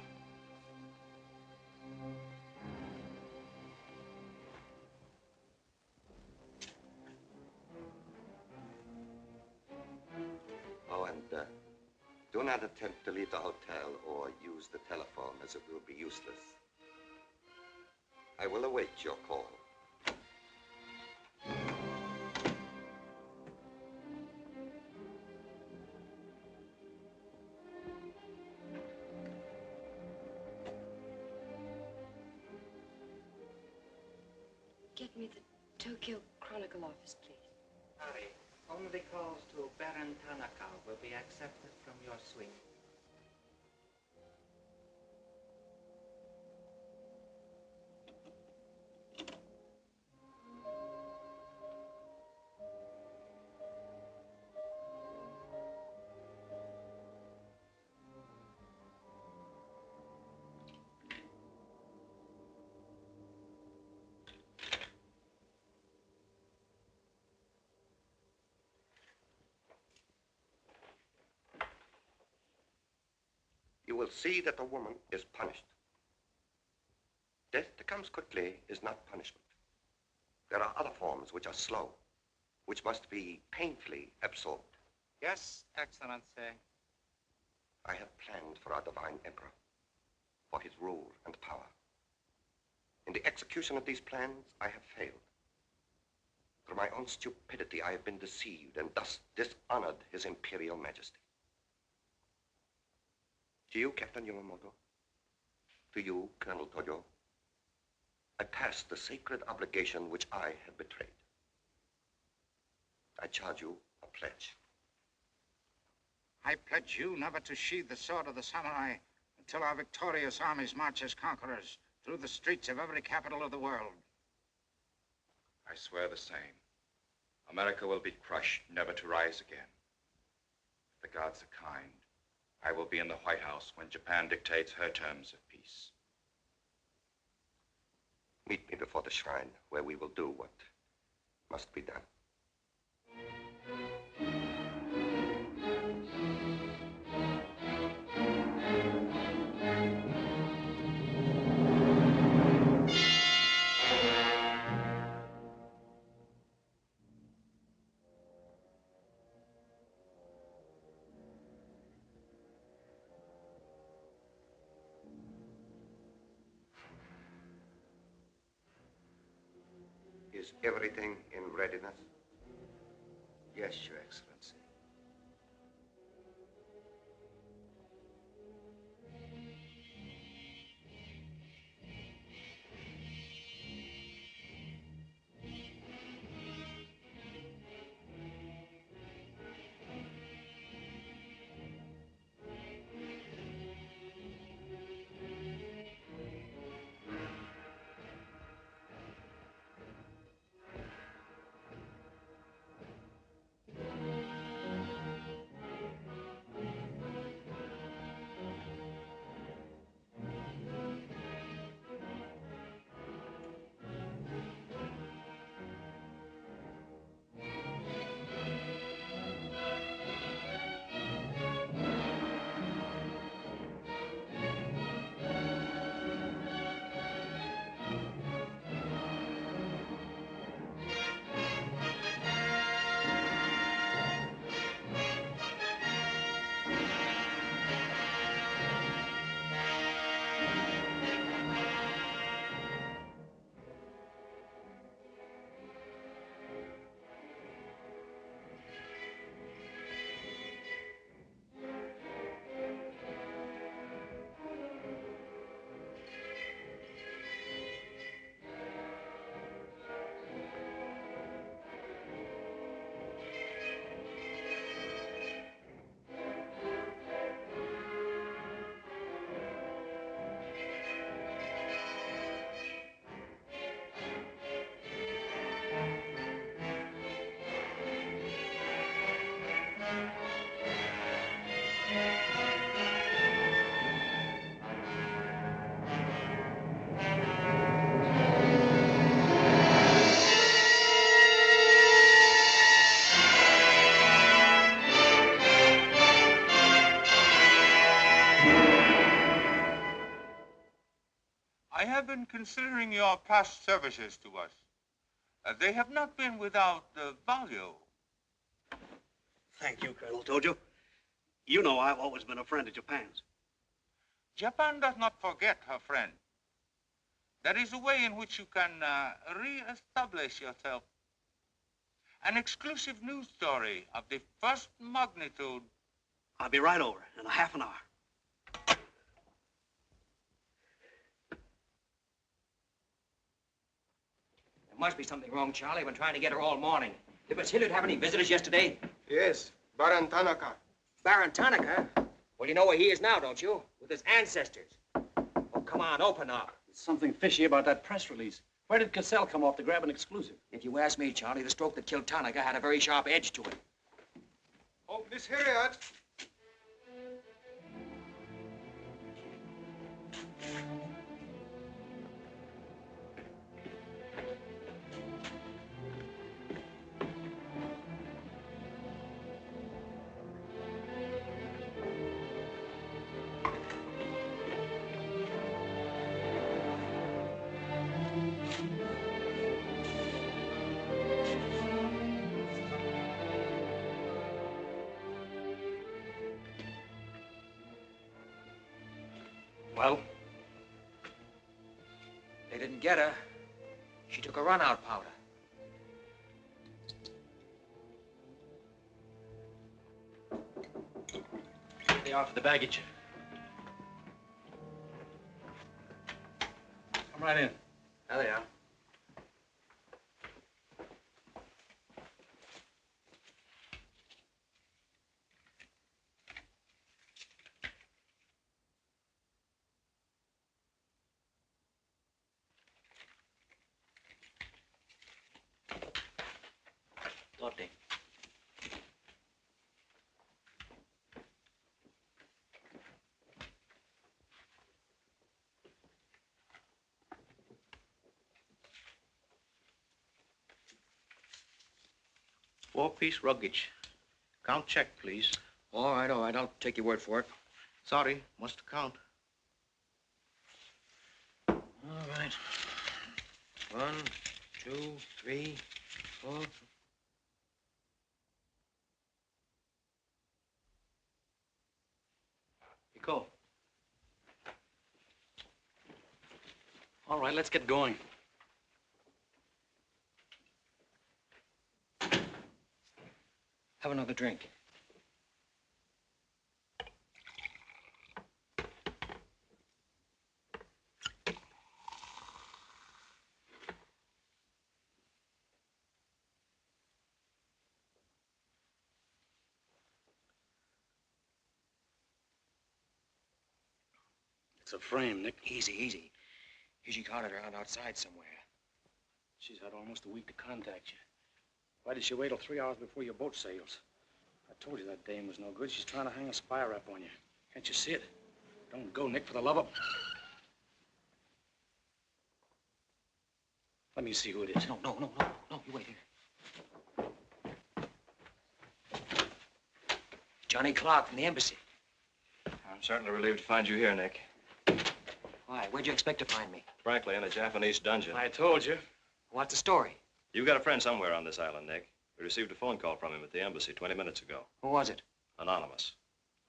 Oh, and do not attempt to leave the hotel or use the telephone, as it will be useless. I will await your call. Get me the Tokyo Chronicle office, please. Sorry, only calls to Baron Tanaka will be accepted from your suite. You will see that the woman is punished. Death that comes quickly is not punishment. There are other forms which are slow, which must be painfully absorbed. Yes, Excellency. I have planned for our divine emperor, for his rule and power. In the execution of these plans, I have failed. Through my own stupidity, I have been deceived and thus dishonored his imperial majesty. To you, Captain Yamamoto, to you, Colonel Tojo, I pass the sacred obligation which I have betrayed. I charge you a pledge. I pledge you never to sheathe the sword of the samurai until our victorious armies march as conquerors through the streets of every capital of the world. I swear the same. America will be crushed, never to rise again. If the gods are kind, I will be in the White House when Japan dictates her terms of peace. Meet me before the shrine, where we will do what must be done. Is everything in readiness? Yes, Your Excellency. I have been considering your past services to us. They have not been without value. Thank you, Colonel Tojo. You know I've always been a friend of Japan's. Japan does not forget her friend. There is a way in which you can re-establish yourself. An exclusive news story of the first magnitude. I'll be right over in a half an hour. There must be something wrong, Charlie. I've been trying to get her all morning. Did Miss Hilliard have any visitors yesterday? Yes, Baron Tanaka. Baron Tanaka? Well, you know where he is now, don't you? With his ancestors. Oh, come on, open up. There's something fishy about that press release. Where did Cassell come off to grab an exclusive? If you ask me, Charlie, the stroke that killed Tanaka had a very sharp edge to it. Oh, Miss Hilliard. Well? They didn't get her. She took a run-out powder. They are for the baggage. Come right in. There they are. Torte. Four-piece luggage. Count check, please. All right, I'll take your word for it. Sorry, must count. All right. 1, 2, 3, 4. Go. All right, let's get going. Have another drink. It's a frame, Nick. Easy, easy. Usually caught it around outside somewhere. She's had almost a week to contact you. Why did she wait till 3 hours before your boat sails? I told you that dame was no good. She's trying to hang a spy rap on you. Can't you see it? Don't go, Nick, for the love of... Let me see who it is. No, you wait here. Johnny Clark from the embassy. I'm certainly relieved to find you here, Nick. Why? Where'd you expect to find me? Frankly, in a Japanese dungeon. I told you. What's the story? You've got a friend somewhere on this island, Nick. We received a phone call from him at the embassy 20 minutes ago. Who was it? Anonymous.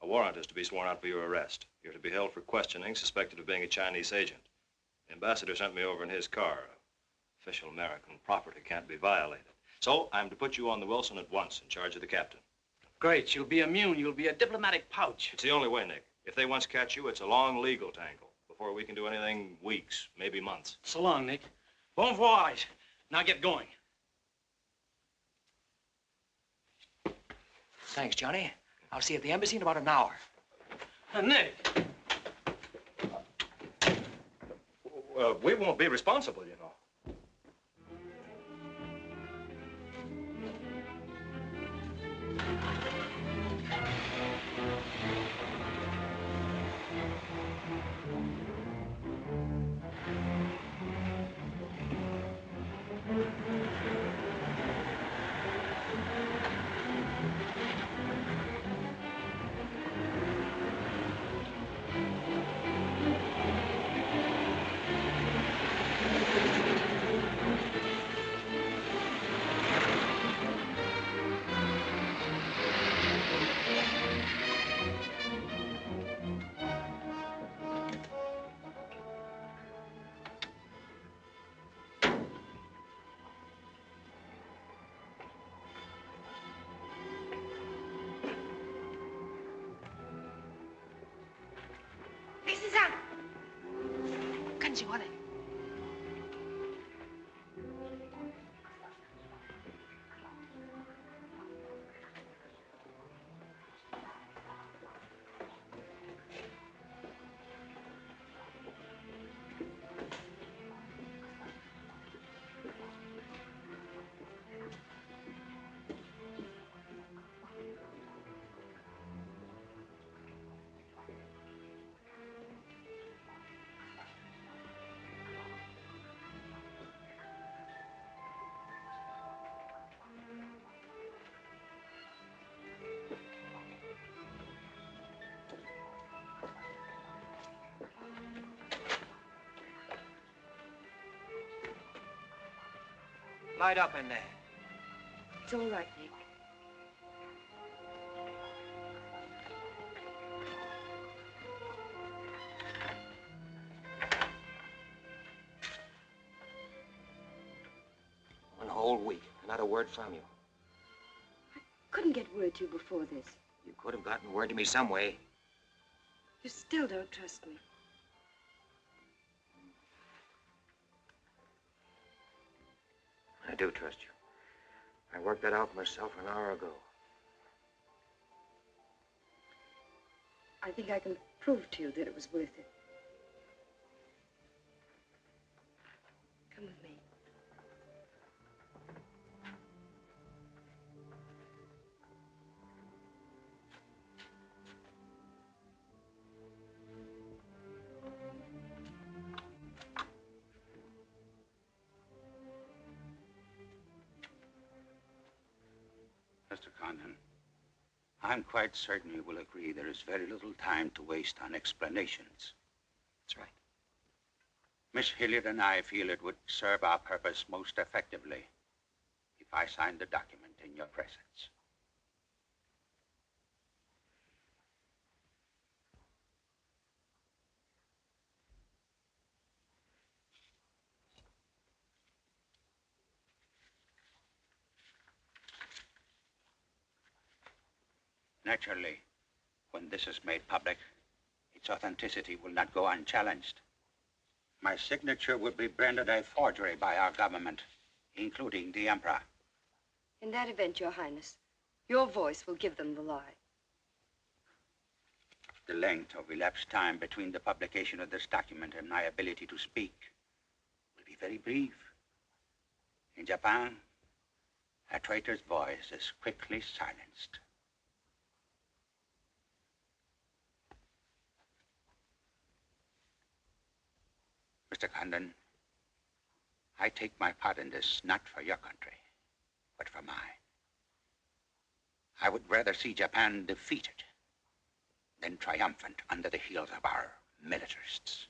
A warrant is to be sworn out for your arrest. You're to be held for questioning, suspected of being a Chinese agent. The ambassador sent me over in his car. Official American property can't be violated. So I'm to put you on the Wilson at once in charge of the captain. Great. You'll be immune. You'll be a diplomatic pouch. It's the only way, Nick. If they once catch you, it's a long legal tangle. Before we can do anything, weeks, maybe months. So long, Nick. Bon voyage. Now get going. Thanks, Johnny. I'll see you at the embassy in about an hour. Nick! We won't be responsible, you know. Light up in there. It's all right, Nick. One whole week, not a word from you. Couldn't get word to you before this. You could have gotten word to me some way. You still don't trust me. I do trust you. I worked that out myself an hour ago. I think I can prove to you that it was worth it. Come with me. Mr. Condon, I'm quite certain you will agree there is very little time to waste on explanations. That's right. Miss Hilliard and I feel it would serve our purpose most effectively if I signed the document in your presence. Naturally, when this is made public, its authenticity will not go unchallenged. My signature would be branded a forgery by our government, including the Emperor. In that event, Your Highness, your voice will give them the lie. The length of elapsed time between the publication of this document and my ability to speak will be very brief. In Japan, a traitor's voice is quickly silenced. Mr. Condon, I take my part in this not for your country, but for mine. I would rather see Japan defeated than triumphant under the heels of our militarists.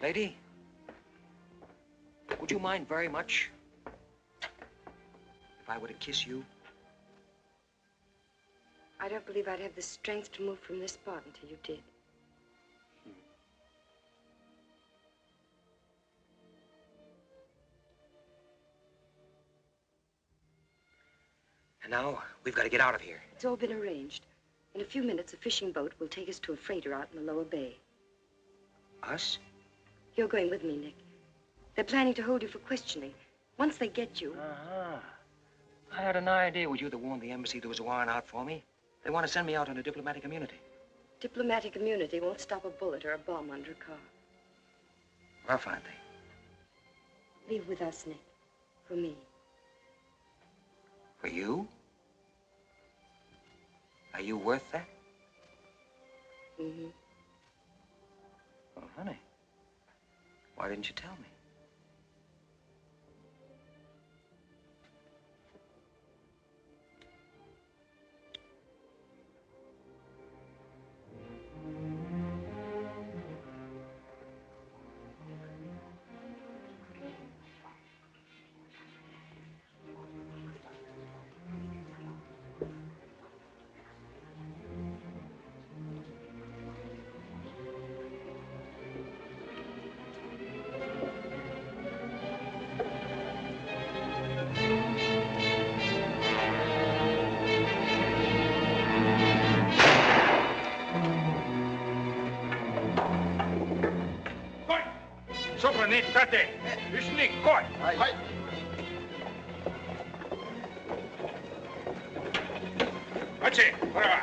Lady, would you mind very much if I were to kiss you? I don't believe I'd have the strength to move from this spot until you did. And now, we've got to get out of here. It's all been arranged. In a few minutes, a fishing boat will take us to a freighter out in the lower bay. Us? You're going with me, Nick. They're planning to hold you for questioning. Once they get you... Uh-huh. I had an idea it was you that warned the embassy there was a warrant out for me. They want to send me out on a diplomatic immunity. Diplomatic immunity won't stop a bullet or a bomb under a car. Rough, aren't they? Leave with us, Nick. For me. For you? Are you worth that? Mm-hmm. Oh, honey. Why didn't you tell me? Sopra, Nick, tate. It's Nick, koi. Hai. Ache, brava.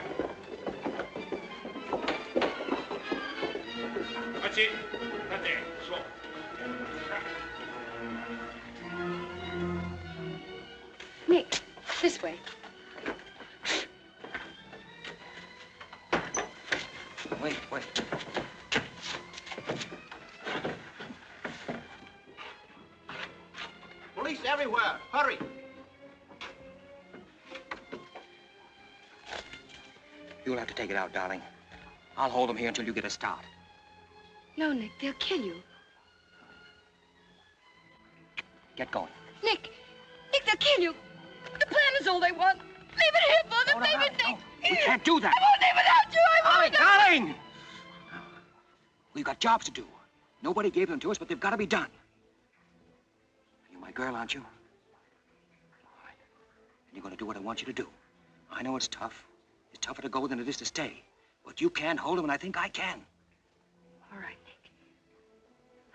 Ache, tate, so. Nick, this way. Wait. Police everywhere. Hurry. You'll have to take it out, darling. I'll hold them here until you get a start. No, Nick, they'll kill you. Get going. Nick, they'll kill you. The plan is all they want. Leave it here for them. Leave it, Nick. We can't do that. I won't live without you. I won't. Darling! We've got jobs to do. Nobody gave them to us, but they've got to be done. You're my girl, aren't you? All right. And you're going to do what I want you to do. I know it's tough. It's tougher to go than it is to stay. But you can't hold them, and I think I can. All right, Nick.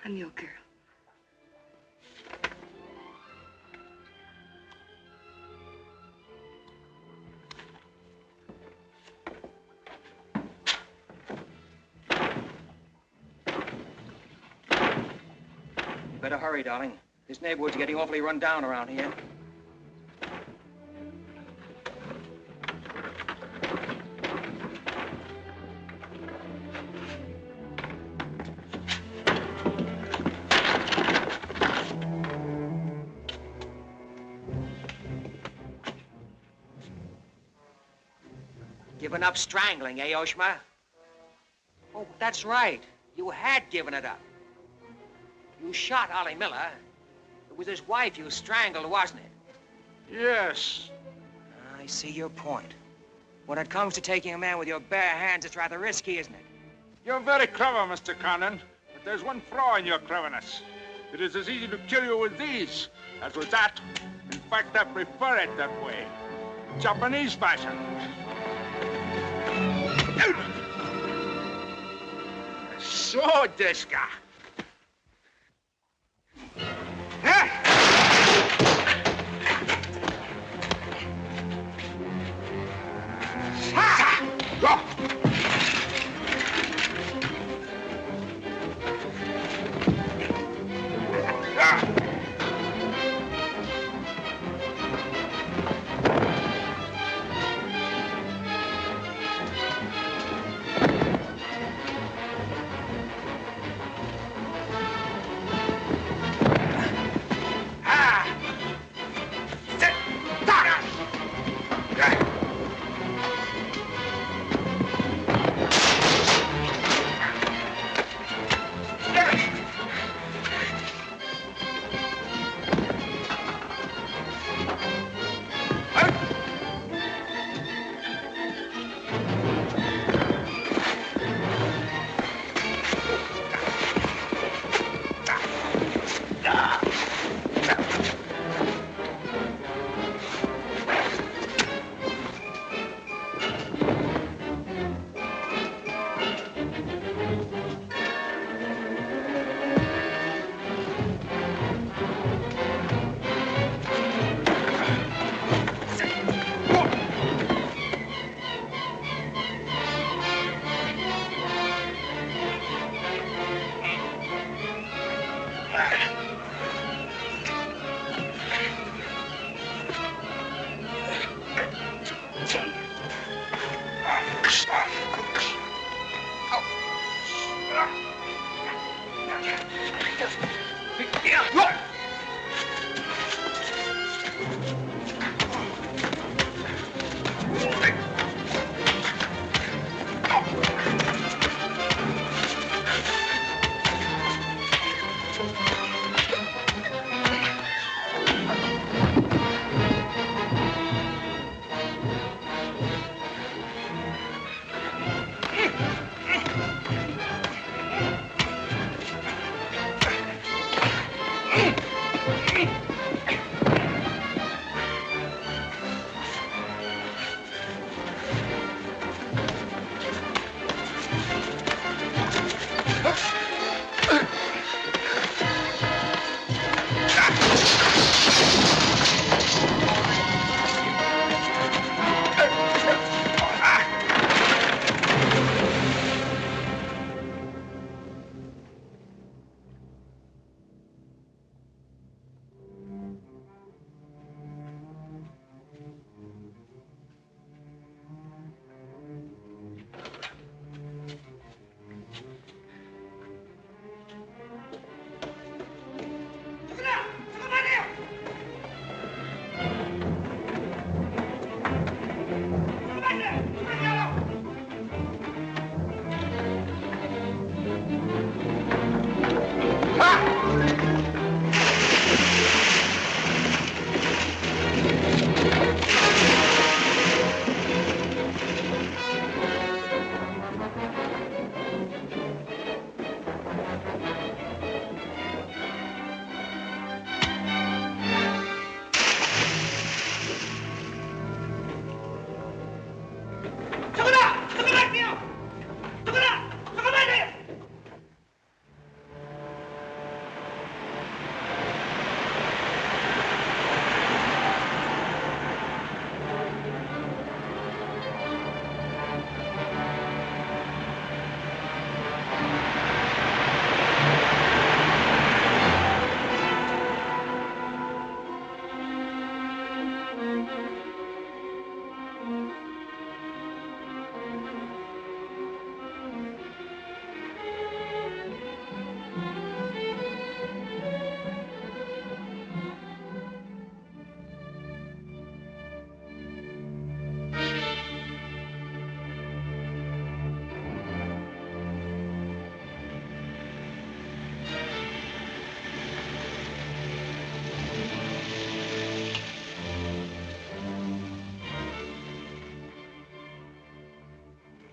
I'm your girl. Better hurry, darling. This neighborhood's getting awfully run down around here. Given up strangling, eh, Oshma? Oh, that's right. You had given it up. You shot Ollie Miller. It was his wife you strangled, wasn't it? Yes. I see your point. When it comes to taking a man with your bare hands, it's rather risky, isn't it? You're very clever, Mr. Condon, but there's one flaw in your cleverness. It is as easy to kill you with these as with that. In fact, I prefer it that way. Japanese fashion. So, Deska. Go!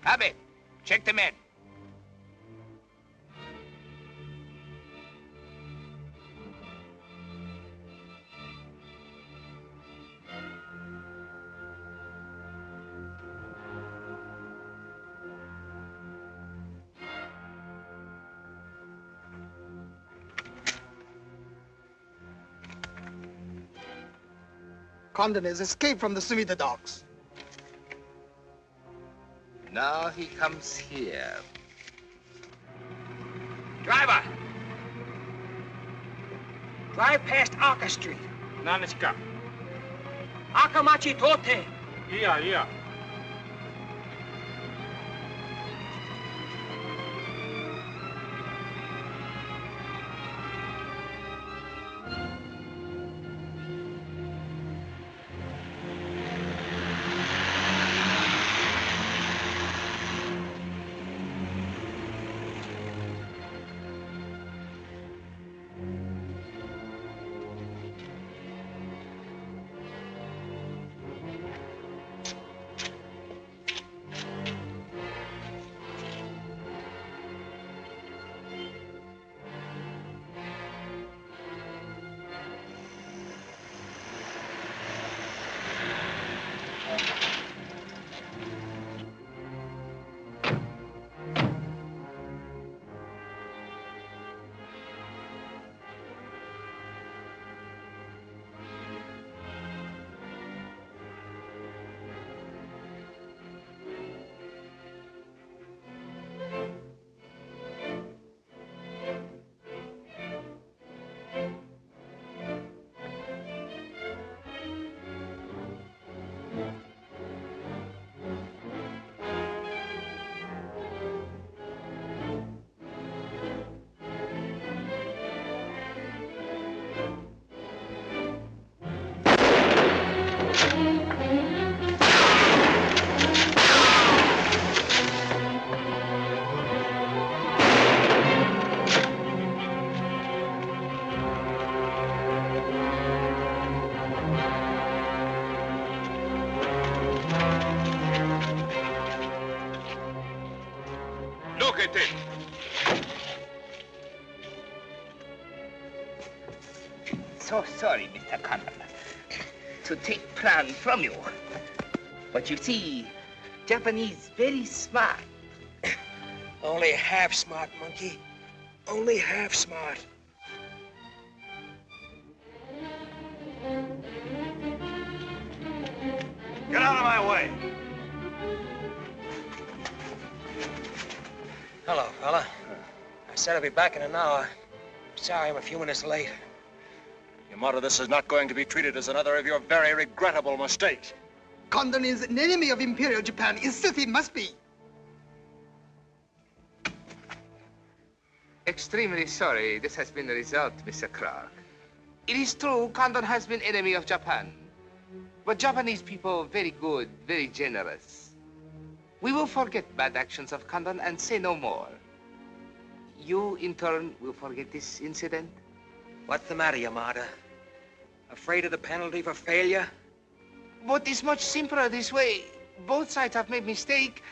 Abbott, check the men. Condon has escaped from the Sylvia docks. Now he comes here. Driver! Drive past Arca Street. Nanichka. Akamachi Tote. Yeah. Look at it. So sorry, Mr. Condon, to take plan from you. But you see, Japanese very smart. Only half smart, monkey. Only half smart. Get out of my way. Hello, fella. I said I'd be back in an hour. Sorry I'm a few minutes late. Yamato, this is not going to be treated as another of your very regrettable mistakes. Condon is an enemy of Imperial Japan. Insist he must be. Extremely sorry this has been the result, Mr. Clark. It is true Condon has been enemy of Japan. But Japanese people very good, very generous. We will forget bad actions of Condon and say no more. You, in turn, will forget this incident? What's the matter, Yamada? Afraid of the penalty for failure? But it's much simpler this way. Both sides have made mistake.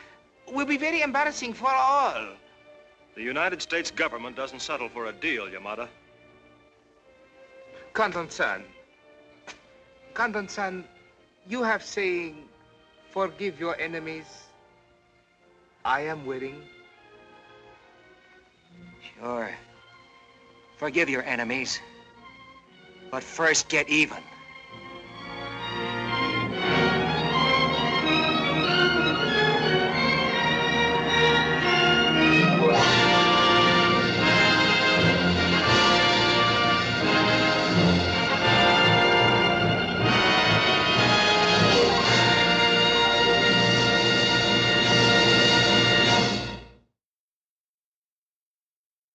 Will be very embarrassing for all. The United States government doesn't settle for a deal, Yamada. Condon-san, you have saying, forgive your enemies. I am willing. Sure. Forgive your enemies. But first get even.